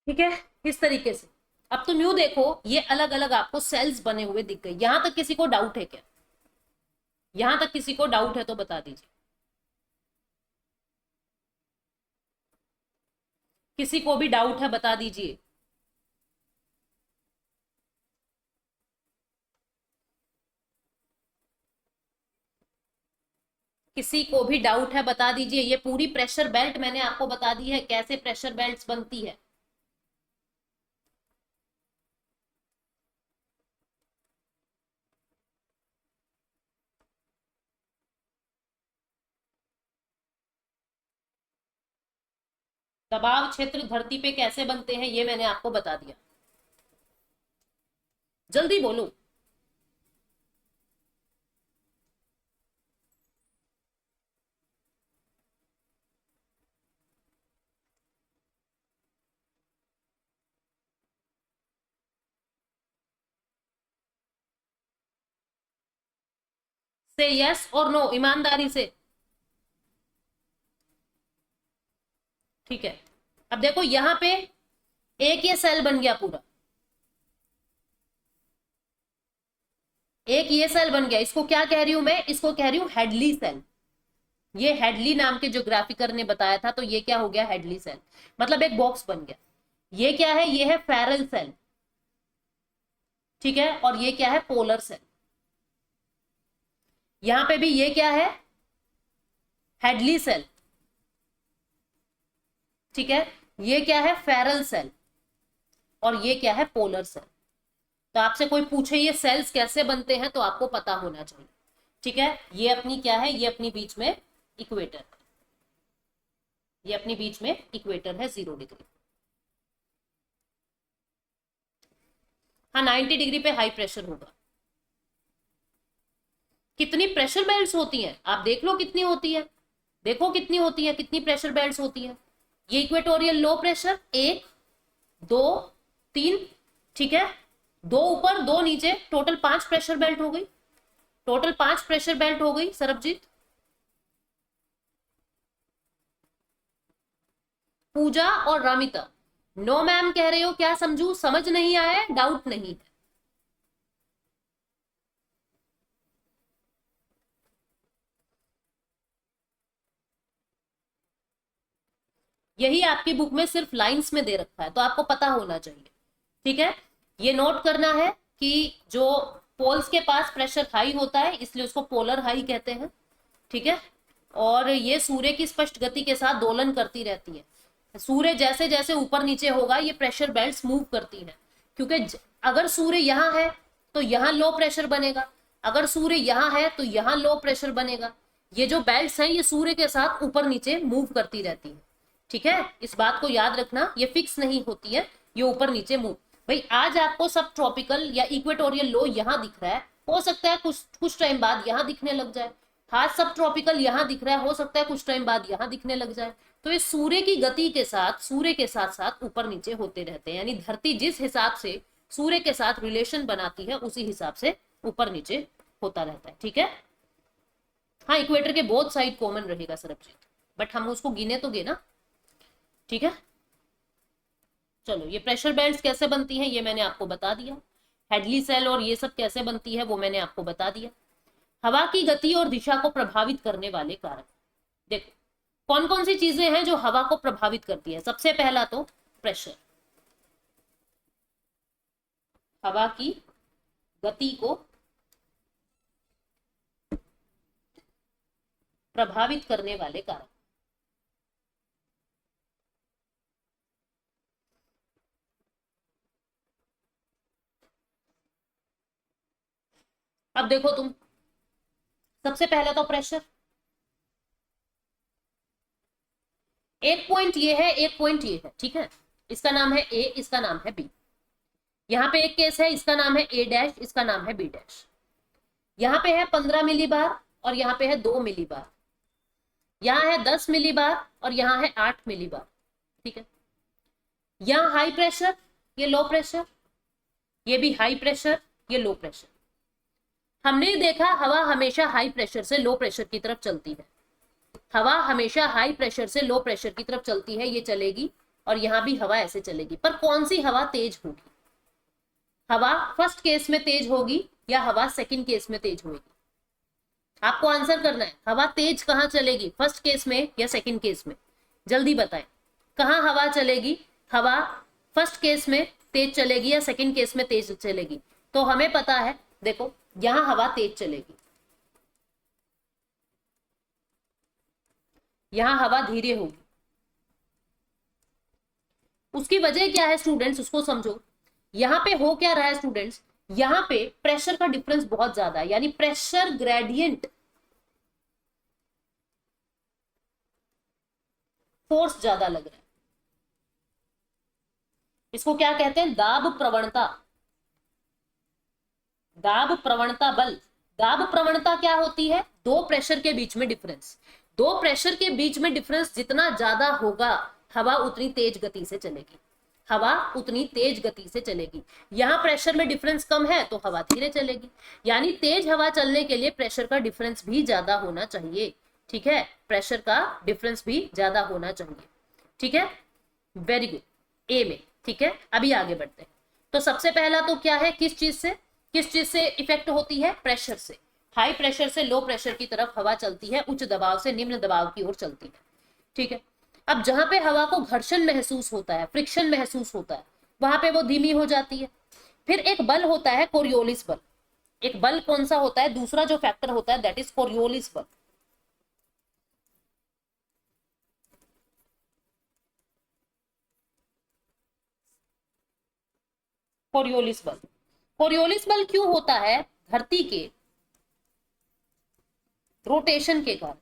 ठीक है, इस तरीके से। अब तुम यूं देखो, ये अलग अलग आपको सेल्स बने हुए दिख गए। यहां तक किसी को डाउट है क्या? यहां तक किसी को डाउट है तो बता दीजिए। किसी को भी डाउट है बता दीजिए। किसी को भी डाउट है बता दीजिए। ये पूरी प्रेशर बेल्ट मैंने आपको बता दी है, कैसे प्रेशर बेल्ट्स बनती है। दबाव क्षेत्र धरती पे कैसे बनते हैं ये मैंने आपको बता दिया। जल्दी बोलो। से यस और नो ईमानदारी से। ठीक है, अब देखो यहां पे एक ये सेल बन गया पूरा, एक ये सेल बन गया। इसको क्या कह रही हूं मैं? इसको कह रही हूं हेडली सेल। ये हेडली नाम के जो ग्राफिकर ने बताया था, तो ये क्या हो गया? Hadley cell. मतलब एक बॉक्स बन गया। ये क्या है? ये है फेरल सेल। ठीक है, और ये क्या है? Polar cell. यहां पे भी ये क्या है? Hadley cell. ठीक है, ये क्या है? Ferrel cell. और ये क्या है? Polar cell. तो आपसे कोई पूछे ये सेल्स कैसे बनते हैं तो आपको पता होना चाहिए। ठीक है, ये अपनी क्या है? ये अपनी बीच में इक्वेटर, ये अपनी बीच में इक्वेटर है 0 डिग्री। हाँ, 90 डिग्री पे हाई प्रेशर होगा। कितनी प्रेशर बेल्ट्स होती हैं आप देख लो, कितनी होती है। देखो कितनी होती है, कितनी प्रेशर बेल्ट्स होती है। ये इक्वेटोरियल लो प्रेशर, 1 2 3। ठीक है, 2 ऊपर 2 नीचे, टोटल 5 प्रेशर बेल्ट हो गई। टोटल 5 प्रेशर बेल्ट हो गई सरबजीत। पूजा और रामिता, नो मैम कह रहे हो, क्या समझू? समझ नहीं आया? डाउट नहीं है? यही आपकी बुक में सिर्फ लाइंस में दे रखा है, तो आपको पता होना चाहिए। ठीक है, ये नोट करना है कि जो पोल्स के पास प्रेशर हाई होता है इसलिए उसको पोलर हाई कहते हैं। ठीक है, और ये सूर्य की स्पष्ट गति के साथ दोलन करती रहती है। सूर्य जैसे जैसे ऊपर नीचे होगा ये प्रेशर बेल्ट्स मूव करती है, क्योंकि अगर सूर्य यहाँ है तो यहाँ लो प्रेशर बनेगा, अगर सूर्य यहाँ है तो यहाँ लो प्रेशर बनेगा। ये जो बेल्ट्स हैं ये सूर्य के साथ ऊपर नीचे मूव करती रहती है। ठीक है, इस बात को याद रखना, ये फिक्स नहीं होती है, ये ऊपर नीचे मूव। भाई आज आपको सब ट्रॉपिकल या इक्वेटोरियल लो यहाँ दिख रहा है, हो सकता है कुछ कुछ टाइम बाद यहाँ दिखने लग जाए। आज सब ट्रॉपिकल यहाँ दिख रहा है, हो सकता है कुछ टाइम बाद यहाँ दिखने लग जाए। तो ये सूर्य की गति के साथ, सूर्य के साथ साथ ऊपर नीचे होते रहते हैं। यानी धरती जिस हिसाब से सूर्य के साथ रिलेशन बनाती है उसी हिसाब से ऊपर नीचे होता रहता है। ठीक है, हाँ इक्वेटर के बोथ साइड कॉमन रहेगा सरबजीत, बट हम उसको गिने तो गे ना। ठीक है, चलो ये प्रेशर बेल्ट्स कैसे बनती हैं ये मैंने आपको बता दिया। हेडली सेल और ये सब कैसे बनती है वो मैंने आपको बता दिया। हवा की गति और दिशा को प्रभावित करने वाले कारक, देखो कौन कौन सी चीजें हैं जो हवा को प्रभावित करती है। सबसे पहला तो प्रेशर, हवा की गति को प्रभावित करने वाले कारक। अब देखो तुम, सबसे पहले तो प्रेशर, एक पॉइंट ये है, एक पॉइंट ये है, ठीक है, इसका नाम है ए, इसका नाम है बी। यहाँ पे एक केस है, इसका नाम है ए डैश, इसका नाम है बी डैश। यहाँ पे है 15 मिली बार और यहाँ पे है 2 मिली बार, यहाँ है 10 मिली बार और यहाँ है 8 मिली बार, ठीक है। यहाँ हाई प्रेशर, ये लो प्रेशर, ये भी हाई प्रेशर, ये लो प्रेशर। हमने देखा हवा हमेशा हाई प्रेशर से लो प्रेशर की तरफ चलती है, हवा हमेशा हाई प्रेशर से लो प्रेशर की तरफ चलती है, ये चलेगी, और यहां भी हवा ऐसे चलेगी। पर कौन सी हवा तेज होगी? हवा फर्स्ट केस में तेज होगी या हवा सेकंड केस में तेज होगी? आपको आंसर करना है, हवा तेज कहां चलेगी, फर्स्ट केस में या सेकंड केस में? जल्दी बताएं, कहां हवा चलेगी? हवा फर्स्ट केस में तेज चलेगी या सेकंड केस में तेज चलेगी? तो हमें पता है, देखो यहां हवा तेज चलेगी, यहां हवा धीरे होगी। उसकी वजह क्या है स्टूडेंट्स, उसको समझो। यहां पे हो क्या रहा है स्टूडेंट्स, यहां पे प्रेशर का डिफरेंस बहुत ज्यादा है, यानी प्रेशर ग्रेडियंट फोर्स ज्यादा लग रहा है। इसको क्या कहते हैं? दाब प्रवणता, दाब प्रवणता बल। दाब प्रवणता क्या होती है? दो प्रेशर के बीच में डिफरेंस। दो प्रेशर के बीच में डिफरेंस जितना ज्यादा होगा, हवा उतनी तेज गति से चलेगी, हवा उतनी तेज गति से चलेगी। यहां प्रेशर में डिफरेंस कम है तो हवा धीरे चलेगी, यानी तेज हवा चलने के लिए प्रेशर का डिफरेंस भी ज्यादा होना चाहिए, ठीक है, प्रेशर का डिफरेंस भी ज्यादा होना चाहिए, ठीक है, वेरी गुड, ए में, ठीक है। अभी आगे बढ़ते हैं। तो सबसे पहला तो क्या है, किस चीज से इफेक्ट होती है? प्रेशर से। हाई प्रेशर से लो प्रेशर की तरफ हवा चलती है, उच्च दबाव से निम्न दबाव की ओर चलती है, ठीक है। अब जहां पे हवा को घर्षण महसूस होता है, फ्रिक्शन महसूस होता है, वहां पे वो धीमी हो जाती है। फिर एक बल होता है कोरियोलिस बल। एक बल कौन सा होता है? दूसरा जो फैक्टर होता है दैट इज कोरियोलिस बल। कोरियोलिस बल, कोरियोलिस बल क्यों होता है? धरती के रोटेशन के कारण,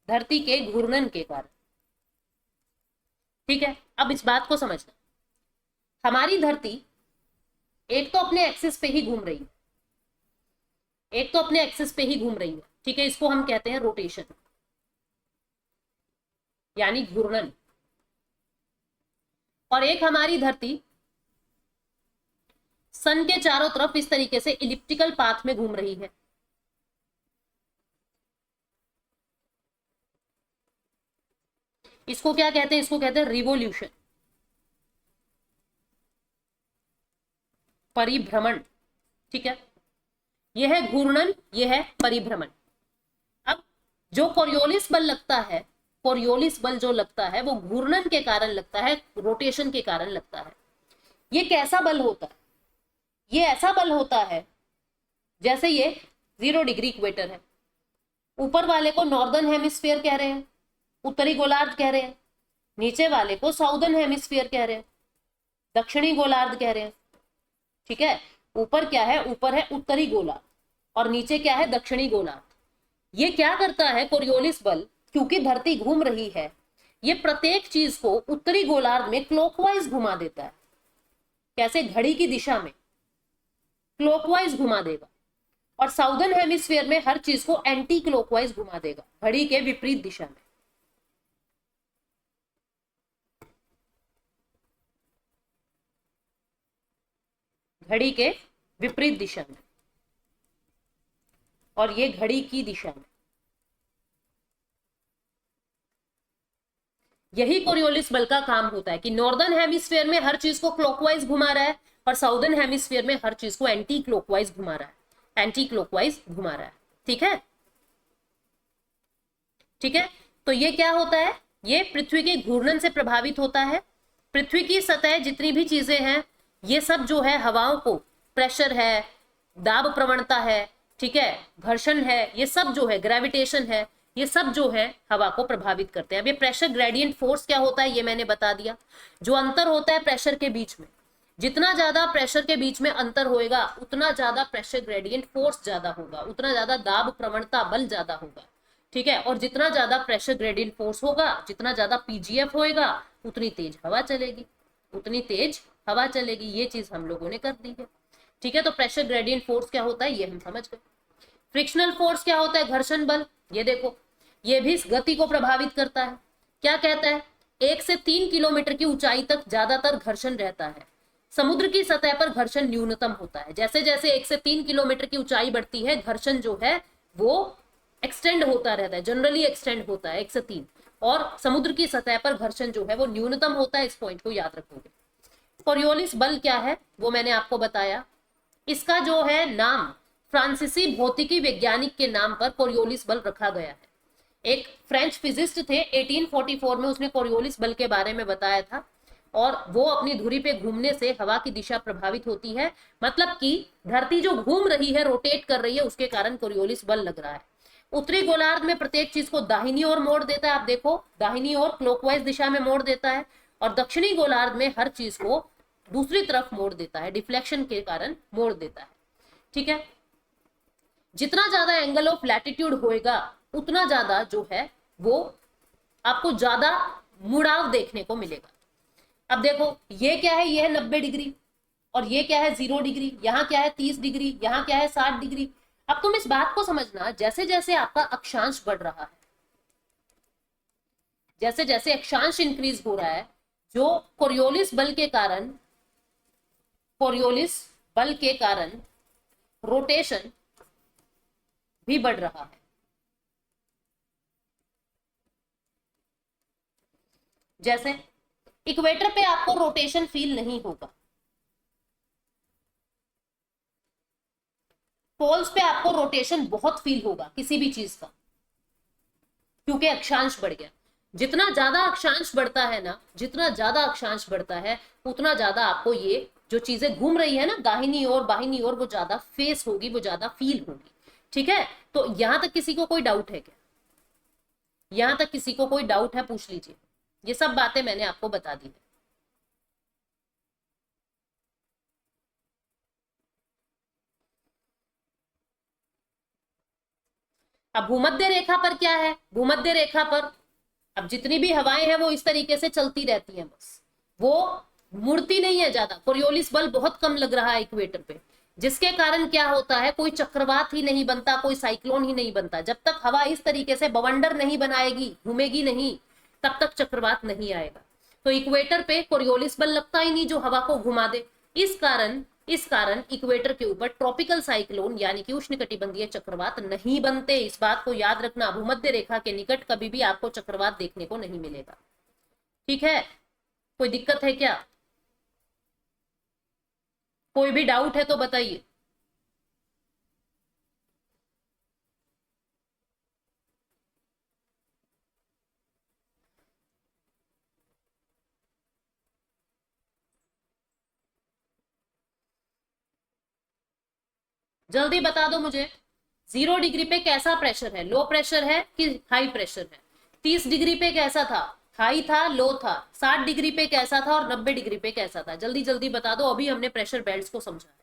धरती के घूर्णन के कारण, ठीक है। अब इस बात को समझना, हमारी धरती एक तो अपने एक्सिस पे ही घूम रही है, एक तो अपने एक्सिस पे ही घूम रही है, ठीक है, इसको हम कहते हैं रोटेशन, यानी घूर्णन। और एक हमारी धरती सन के चारों तरफ इस तरीके से इलिप्टिकल पाथ में घूम रही है, इसको क्या कहते हैं? इसको कहते हैं रिवोल्यूशन, परिभ्रमण, ठीक है। यह है घूर्णन, यह है परिभ्रमण। अब जो कोरियोलिस बल लगता है, कोरियोलिस बल जो लगता है वो घूर्णन के कारण लगता है, रोटेशन के कारण लगता है। ये कैसा बल होता है? ये ऐसा बल होता है जैसे ये 0 डिग्री इक्वेटर है, ऊपर वाले को नॉर्दर्न हेमिस्फीयर कह रहे हैं, उत्तरी गोलार्ध कह रहे हैं, नीचे वाले को साउदर्न हेमिस्फीयर कह रहे हैं, दक्षिणी गोलार्ध कह रहे हैं, ठीक है। ऊपर क्या है? ऊपर है उत्तरी गोलार्ध और नीचे क्या है? दक्षिणी गोलार्ध। ये क्या करता है कोरियोलिस बल, क्योंकि धरती घूम रही है, ये प्रत्येक चीज को उत्तरी गोलार्ध में क्लॉकवाइज घुमा देता है। कैसे? घड़ी की दिशा में क्लॉकवाइज घुमा देगा, और साउदर्न हेमिस्फीयर में हर चीज को एंटी क्लॉकवाइज घुमा देगा, घड़ी के विपरीत दिशा में। घड़ी के विपरीत दिशा में, और ये घड़ी की दिशा में। यही कोरियोलिस बल का काम होता है कि नॉर्दर्न हेमिस्फीयर में हर चीज को क्लॉकवाइज घुमा रहा है और साउदर्न हेमिस्फीयर में हर चीज को एंटी क्लॉकवाइज घुमा रहा है, एंटी क्लॉकवाइज घुमा रहा है, ठीक है, ठीक है। तो ये क्या होता है? ये पृथ्वी के घूर्णन से प्रभावित होता है। पृथ्वी की सतह जितनी भी चीजें हैं, ये सब जो है हवाओं को, प्रेशर है, दाब प्रवणता है, ठीक है, घर्षण है, ये सब जो है, ग्रेविटेशन है, ये सब जो है हवा को प्रभावित करते हैं। अब ये प्रेशर ग्रेडियंट फोर्स क्या होता है ये मैंने बता दिया। जो अंतर होता है प्रेशर के बीच में, जितना ज्यादा प्रेशर के बीच में अंतर होएगा उतना ज्यादा प्रेशर ग्रेडियंट फोर्स ज्यादा होगा, उतना ज्यादा दाब प्रवणता बल ज्यादा होगा। ठीक है, और जितना ज्यादा प्रेशर ग्रेडियंट फोर्स होगा, जितना ज्यादा पीजीएफ होएगा, उतनी तेज हवा चलेगी, उतनी तेज हवा चलेगी। ये चीज हम लोगों ने कर दी है। ठीक है, तो प्रेशर ग्रेडियंट फोर्स क्या होता है ये हम समझ गए। फ्रिक्शनल फोर्स क्या होता है? घर्षण बल। ये देखो, ये भी गति को प्रभावित करता है। क्या कहता है? 1 से 3 किलोमीटर की ऊंचाई तक ज्यादातर घर्षण रहता है। समुद्र की सतह पर घर्षण न्यूनतम होता है। जैसे जैसे 1 से 3 किलोमीटर की ऊंचाई बढ़ती है, घर्षण जो है वो एक्सटेंड होता रहता है, जनरली एक्सटेंड होता है 1 से 3। और समुद्र की सतह पर घर्षण जो है वो न्यूनतम होता है। इस पॉइंट को याद रखोगे। कोरियोलिस बल क्या है वो मैंने आपको बताया। इसका जो है नाम फ्रांसीसी भौतिकी वैज्ञानिक के नाम पर कोरियोलिस बल रखा गया है। एक फ्रेंच फिजिस्ट थे, 1844 में उसने कोरियोलिस बल के बारे में बताया था। और वो अपनी धुरी पे घूमने से हवा की दिशा प्रभावित होती है, मतलब कि धरती जो घूम रही है, रोटेट कर रही है, उसके कारण कोरियोलिस बल लग रहा है। उत्तरी गोलार्ध में प्रत्येक चीज को दाहिनी ओर मोड़ देता है। आप देखो, दाहिनी ओर क्लॉकवाइज दिशा में मोड़ देता है, और दक्षिणी गोलार्ध में हर चीज को दूसरी तरफ मोड़ देता है, डिफ्लेक्शन के कारण मोड़ देता है। ठीक है, जितना ज्यादा एंगल ऑफ लैटिट्यूड होएगा उतना ज्यादा जो है वो आपको ज्यादा मुड़ाव देखने को मिलेगा। अब देखो, ये क्या है? ये है 90 डिग्री, और ये क्या है? 0 डिग्री। यहाँ क्या है? 30 डिग्री। यहाँ क्या है? 60 डिग्री। अब तुम इस बात को समझना, जैसे जैसे आपका अक्षांश बढ़ रहा है, जैसे जैसे अक्षांश इंक्रीज हो रहा है, जो कोरियोलिस बल के कारण, कोरियोलिस बल के कारण रोटेशन भी बढ़ रहा है। जैसे इक्वेटर पे आपको रोटेशन फील नहीं होगा, पोल्स पे आपको रोटेशन बहुत फील होगा किसी भी चीज का, क्योंकि अक्षांश बढ़ गया। जितना ज्यादा अक्षांश बढ़ता है ना, जितना ज्यादा अक्षांश बढ़ता है, उतना ज्यादा आपको ये जो चीजें घूम रही है ना, दाहिनी ओर बाहिनी ओर, वो ज्यादा फेस होगी, वो ज्यादा फील होगी। ठीक है, तो यहां तक किसी को कोई डाउट है क्या? यहां तक किसी को कोई डाउट है? पूछ लीजिए। ये सब बातें मैंने आपको बता दी है। अब भूमध्य रेखा पर क्या है? भूमध्य रेखा पर अब जितनी भी हवाएं हैं वो इस तरीके से चलती रहती हैं, बस वो मुड़ती नहीं है ज्यादा। कोरियोलिस बल बहुत कम लग रहा है इक्वेटर पे, जिसके कारण क्या होता है? कोई चक्रवात ही नहीं बनता, कोई साइक्लोन ही नहीं बनता। जब तक हवा इस तरीके से बवंडर नहीं बनाएगी, घूमेगी नहीं, तब तक चक्रवात नहीं आएगा। तो इक्वेटर पे कोरियोलिस बल लगता ही नहीं जो हवा को घुमा दे। इस कारण इक्वेटर के ऊपर ट्रॉपिकल साइक्लोन यानी कि उष्णकटिबंधीय चक्रवात नहीं बनते। इस बात को याद रखना, भूमध्य रेखा के निकट कभी भी आपको चक्रवात देखने को नहीं मिलेगा। ठीक है, कोई दिक्कत है क्या? कोई भी डाउट है तो बताइए। जल्दी बता दो मुझे, 0 डिग्री पे कैसा प्रेशर है? लो प्रेशर है कि हाई प्रेशर है? 30 डिग्री पे कैसा था? हाई था, लो था? 60 डिग्री पे कैसा था? और 90 डिग्री पे कैसा था? जल्दी जल्दी बता दो, अभी हमने प्रेशर बेल्ट्स को समझा है।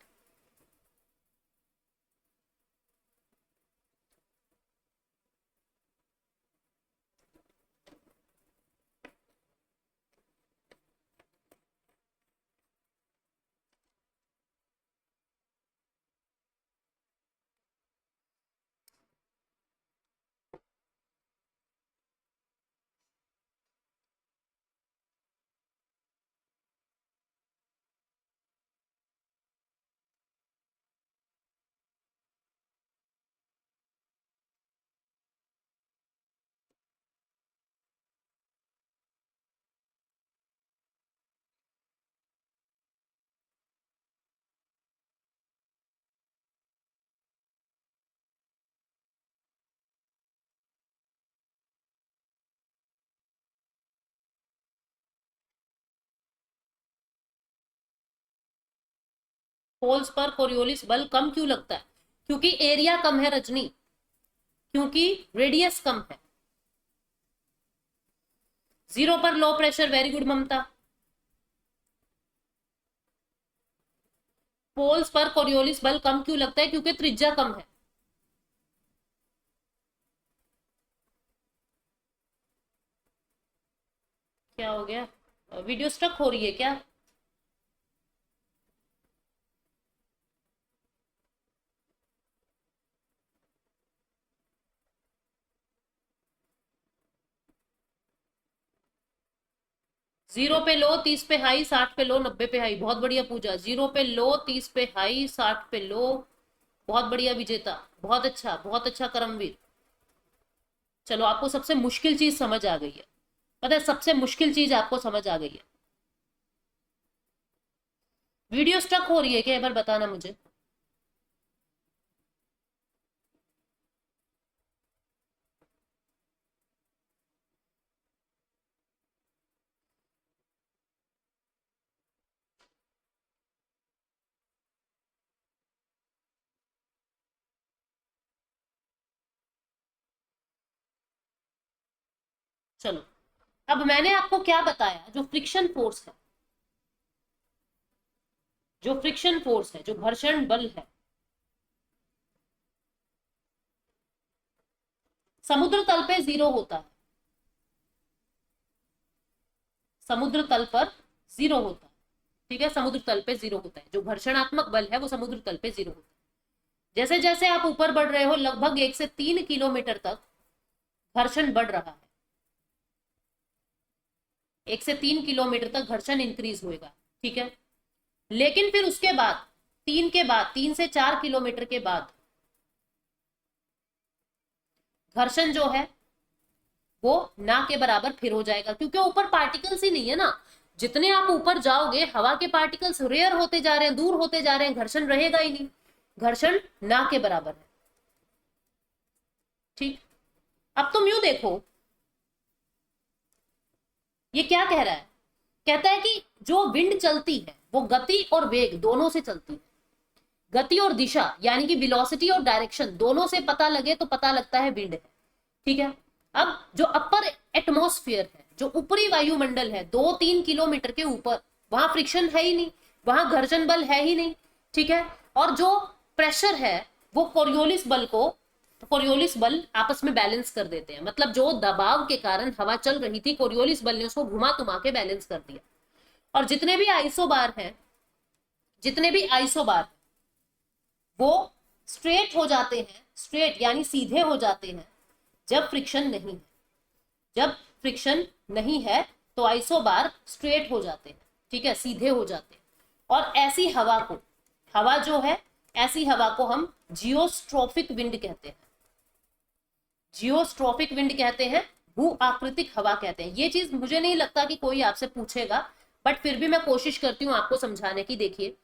पोल्स पर कोरियोलिस बल कम क्यों लगता है? क्योंकि एरिया कम है रजनी, क्योंकि रेडियस कम है। 0 पर लो प्रेशर, वेरी गुड ममता। पोल्स पर कोरियोलिस बल कम क्यों लगता है? क्योंकि त्रिज्या कम है। क्या हो गया? वीडियो स्ट्रक हो रही है क्या? जीरो पे लो, 30 पे हाई, 60 पे लो, 90 पे हाई। बहुत बढ़िया पूजा। जीरो पे लो, 30 पे हाई, 60 पे लो। बहुत बढ़िया विजेता, बहुत अच्छा, बहुत अच्छा करमवीर। चलो, आपको सबसे मुश्किल चीज समझ आ गई है। पता है, सबसे मुश्किल चीज आपको समझ आ गई है। वीडियो स्ट्रक हो रही है क्या? एक बार बताना मुझे। चलो, अब मैंने आपको क्या बताया? जो फ्रिक्शन फोर्स है, जो फ्रिक्शन फोर्स है, जो घर्षण बल है, समुद्र तल पे जीरो होता है। समुद्र तल पर जीरो होता है। ठीक है, समुद्र तल पे जीरो होता है। जो घर्षणात्मक बल है वो समुद्र तल पे जीरो होता है। जैसे जैसे आप ऊपर बढ़ रहे हो, लगभग 1 से 3 किलोमीटर तक घर्षण बढ़ रहा है। 1 से 3 किलोमीटर तक घर्षण इंक्रीज होएगा। ठीक है, लेकिन फिर उसके बाद, 3 से 4 किलोमीटर के बाद घर्षण जो है वो ना के बराबर फिर हो जाएगा, क्योंकि ऊपर पार्टिकल्स ही नहीं है ना। जितने आप ऊपर जाओगे, हवा के पार्टिकल्स रेयर होते जा रहे हैं, दूर होते जा रहे हैं, घर्षण रहेगा ही नहीं। घर्षण ना के बराबर है। ठीक, अब तुम यूं देखो, ये क्या कह रहा है? कहता है कि जो विंड चलती है वो गति और वेग दोनों से चलती है। गति और दिशा यानी कि वेलोसिटी और डायरेक्शन दोनों से पता लगे तो पता लगता है विंड है। ठीक है, अब जो अपर एटमॉस्फेयर है, जो ऊपरी वायुमंडल है, 2-3 किलोमीटर के ऊपर, वहां फ्रिक्शन है ही नहीं, वहां घर्षण बल है ही नहीं। ठीक है, और जो प्रेशर है वो कोरियोलिस बल को, कोरियोलिस बल आपस में बैलेंस कर देते हैं। मतलब जो दबाव के कारण हवा चल रही थी, कोरियोलिस बल ने उसको घुमा तुमा के बैलेंस कर दिया। और जितने भी आइसोबार हैं, जितने भी आइसोबार वो स्ट्रेट हो जाते हैं। स्ट्रेट यानी सीधे हो जाते हैं जब फ्रिक्शन नहीं है। जब फ्रिक्शन नहीं है तो आइसोबार स्ट्रेट हो जाते हैं। ठीक है, सीधे हो जाते हैं। और ऐसी हवा को, हवा जो है, ऐसी हवा को हम जियोस्ट्रोफिक विंड कहते हैं। जियोस्ट्रोफिक विंड कहते हैं, भू आकृतिक हवा कहते हैं। ये चीज मुझे नहीं लगता कि कोई आपसे पूछेगा, बट फिर भी मैं कोशिश करती हूँ आपको समझाने की। देखिए,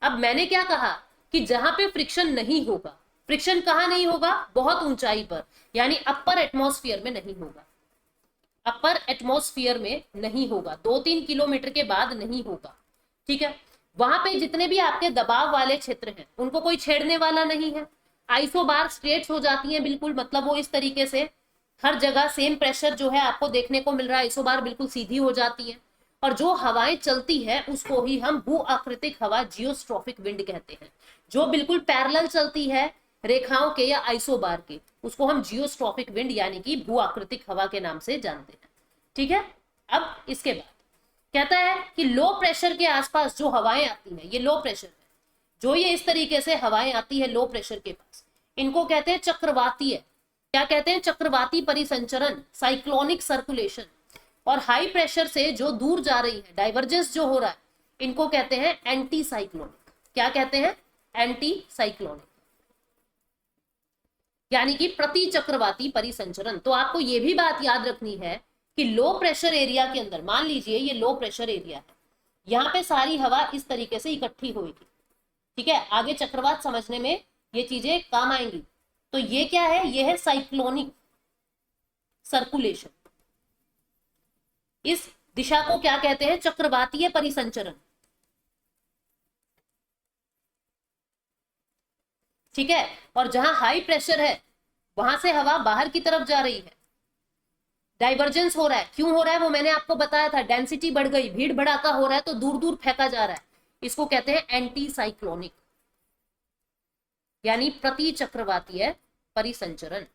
अब मैंने क्या कहा कि जहां पे फ्रिक्शन नहीं होगा, फ्रिक्शन कहां नहीं होगा? बहुत ऊंचाई पर, यानी अपर एटमॉस्फेयर में नहीं होगा। अपर एटमॉस्फेयर में नहीं होगा, 2-3 किलोमीटर के बाद नहीं होगा। ठीक है, वहां पे जितने भी आपके दबाव वाले क्षेत्र हैं उनको कोई छेड़ने वाला नहीं है। आइसोबार स्ट्रेट हो जाती है बिल्कुल, मतलब वो इस तरीके से हर जगह सेम प्रेशर जो है आपको देखने को मिल रहा है। आइसोबार बिल्कुल सीधी हो जाती है। और जो हवाएं चलती है उसको ही हम भू आकृतिक हवा, जियोस्ट्रोफिक विंड कहते हैं। जो बिल्कुल पैरेलल चलती है रेखाओं के या आइसोबार के, उसको हम जियोस्ट्रोफिक विंड यानी कि भू आकृतिक हवा के नाम से जानते हैं। ठीक है, अब इसके बाद कहता है कि लो प्रेशर के आसपास जो हवाएं आती हैं, ये लो प्रेशर है। जो ये इस तरीके से हवाएं आती है लो प्रेशर के पास, इनको कहते हैं चक्रवातीय। क्या कहते हैं? चक्रवाती परिसंचरण, साइक्लोनिक सर्कुलेशन। और हाई प्रेशर से जो दूर जा रही है, डाइवर्जेंस जो हो रहा है, इनको कहते हैं एंटी साइक्लोनिक। क्या कहते हैं? एंटी साइक्लोनिक, यानी कि प्रति चक्रवाती परिसंचरण। तो आपको यह भी बात याद रखनी है कि लो प्रेशर एरिया के अंदर, मान लीजिए ये लो प्रेशर एरिया है, यहाँ पे सारी हवा इस तरीके से इकट्ठी होगी। ठीक है, आगे चक्रवात समझने में ये चीजें काम आएंगी। तो ये क्या है? ये है साइक्लोनिक सर्कुलेशन। इस दिशा को क्या कहते हैं? चक्रवातीय परिसंचरण। ठीक है, और जहां हाई प्रेशर है वहां से हवा बाहर की तरफ जा रही है, डाइवर्जेंस हो रहा है। क्यों हो रहा है वो मैंने आपको बताया था, डेंसिटी बढ़ गई, भीड़ भड़ाका हो रहा है तो दूर दूर फेंका जा रहा है। इसको कहते हैं एंटी साइक्लोनिक। यानी प्रति चक्रवातीय परिसंचरण।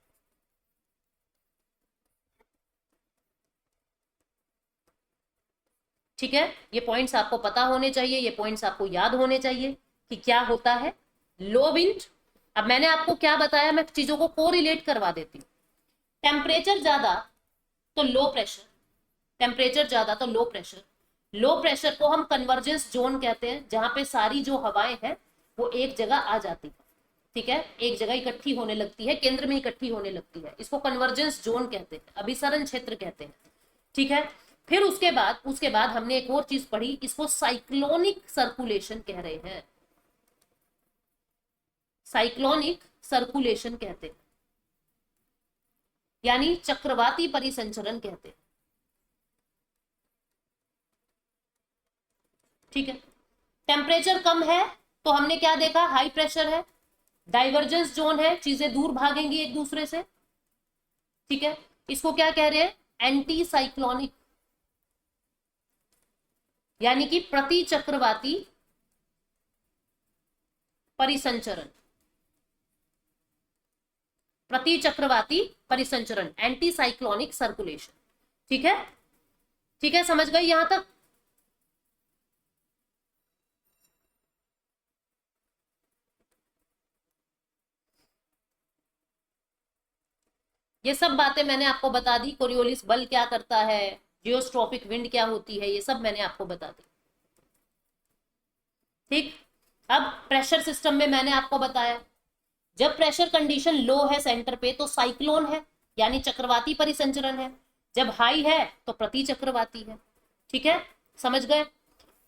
ठीक है, ये पॉइंट्स आपको पता होने चाहिए, ये पॉइंट्स आपको याद होने चाहिए कि क्या होता है लो विंड। अब मैंने आपको क्या बताया, मैं चीजों को कोरिलेट करवा देती हूँ। टेम्परेचर ज्यादा तो लो प्रेशर, टेम्परेचर ज्यादा तो लो प्रेशर। लो प्रेशर को हम कन्वर्जेंस जोन कहते हैं, जहां पे सारी जो हवाएं हैं वो एक जगह आ जाती है। ठीक है, एक जगह इकट्ठी होने लगती है, केंद्र में इकट्ठी होने लगती है, इसको कन्वर्जेंस जोन कहते हैं, अभिसरण क्षेत्र कहते हैं। ठीक है, फिर उसके बाद हमने एक और चीज पढ़ी, इसको साइक्लोनिक सर्कुलेशन कह रहे हैं, साइक्लोनिक सर्कुलेशन कहते हैं, यानी चक्रवाती परिसंचरण कहते हैं। ठीक है, टेम्परेचर कम है तो हमने क्या देखा, हाई प्रेशर है, डाइवर्जेंस जोन है, चीजें दूर भागेंगी एक दूसरे से। ठीक है, इसको क्या कह रहे हैं, एंटी साइक्लोनिक, यानी कि प्रति चक्रवाती परिसंचरण, प्रति चक्रवाती परिसंचरण, एंटी साइक्लोनिक सर्कुलेशन। ठीक है, ठीक है, समझ गए यहां तक। ये सब बातें मैंने आपको बता दी, कोरियोलिस बल क्या करता है, जियोस्ट्रोपिक विंड क्या होती है, ये सब मैंने आपको बता दी। ठीक, अब प्रेशर सिस्टम में मैंने आपको बताया, जब प्रेशर कंडीशन लो है सेंटर पे तो साइक्लोन है, यानी चक्रवाती परिसंचरण है। जब हाई है तो प्रति चक्रवाती है। ठीक है, समझ गए।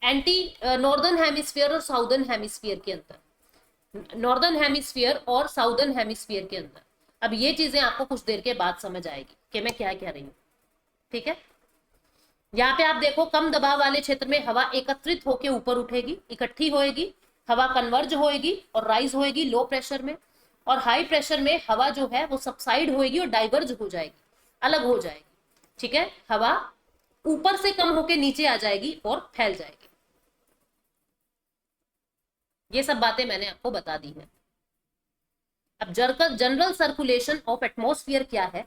एंटी नॉर्दर्न हेमिस्फीयर और साउदर्न हेमिस्फीयर के अंदर, नॉर्दर्न हेमिस्फीयर और साउदर्न हेमिस्फीयर के अंदर, अब ये चीजें आपको कुछ देर के बाद समझ आएगी कि मैं क्या कह रही हूँ। ठीक है, यहाँ पे आप देखो, कम दबाव वाले क्षेत्र में हवा एकत्रित होकर ऊपर उठेगी, इकट्ठी होएगी, हवा कन्वर्ज होएगी और राइज होएगी लो प्रेशर में। और हाई प्रेशर में हवा जो है वो सबसाइड होएगी और डाइवर्ज हो जाएगी, अलग हो जाएगी। ठीक है, हवा ऊपर से कम होकर नीचे आ जाएगी और फैल जाएगी। ये सब बातें मैंने आपको बता दी है। अब जनरल सर्कुलेशन ऑफ एटमॉस्फेयर क्या है,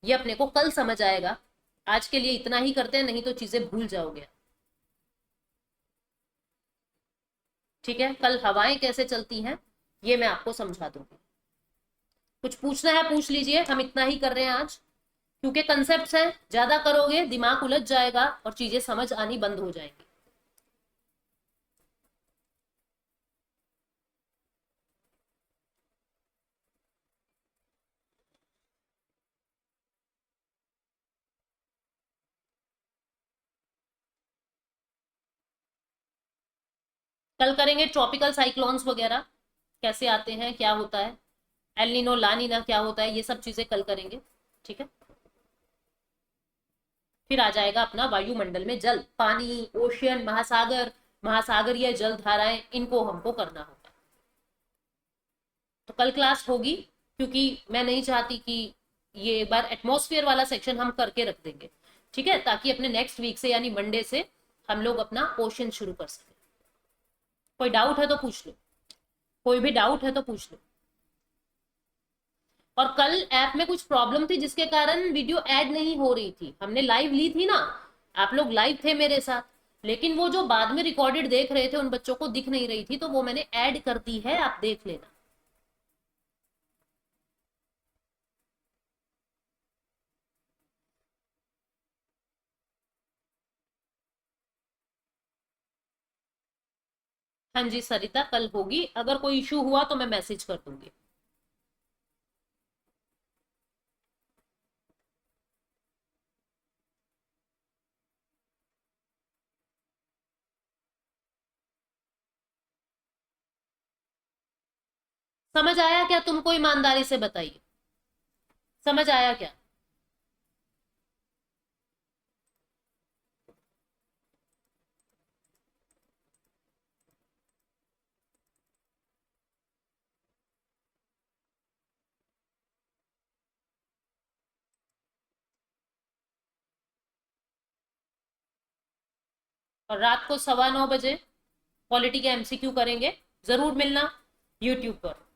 ये अपने को कल समझ आएगा। आज के लिए इतना ही करते हैं, नहीं तो चीजें भूल जाओगे। ठीक है, कल हवाएं कैसे चलती हैं ये मैं आपको समझा दूंगी। कुछ पूछना है पूछ लीजिए, हम इतना ही कर रहे हैं आज, क्योंकि कंसेप्ट्स हैं, ज्यादा करोगे दिमाग उलझ जाएगा और चीजें समझ आनी बंद हो जाएंगी। कल करेंगे ट्रॉपिकल साइक्लोन्स वगैरह कैसे आते हैं, क्या होता है, एल नीनो ला नीना क्या होता है, ये सब चीजें कल करेंगे। ठीक है, फिर आ जाएगा अपना वायुमंडल में जल, पानी, ओशियन, महासागर, महासागरीय जल धाराएं, इनको हमको करना होगा। तो कल क्लास होगी, क्योंकि मैं नहीं चाहती कि ये एक बार एटमॉस्फेयर वाला सेक्शन हम करके रख देंगे। ठीक है, ताकि अपने नेक्स्ट वीक से यानी मंडे से हम लोग अपना ओशन शुरू कर सकें। कोई डाउट है तो पूछ लो, कोई भी डाउट है तो पूछ लो। और कल ऐप में कुछ प्रॉब्लम थी जिसके कारण वीडियो ऐड नहीं हो रही थी, हमने लाइव ली थी ना, आप लोग लाइव थे मेरे साथ, लेकिन वो जो बाद में रिकॉर्डेड देख रहे थे उन बच्चों को दिख नहीं रही थी, तो वो मैंने ऐड कर दी है, आप देख लेना। हाँ जी सरिता, कल होगी, अगर कोई इशू हुआ तो मैं मैसेज कर दूंगी। समझ आया क्या तुमको, ईमानदारी से बताइए, समझ आया क्या। और रात को 9:15 बजे पॉलिटी के एमसीक्यू करेंगे। जरूर मिलना यूट्यूब पर।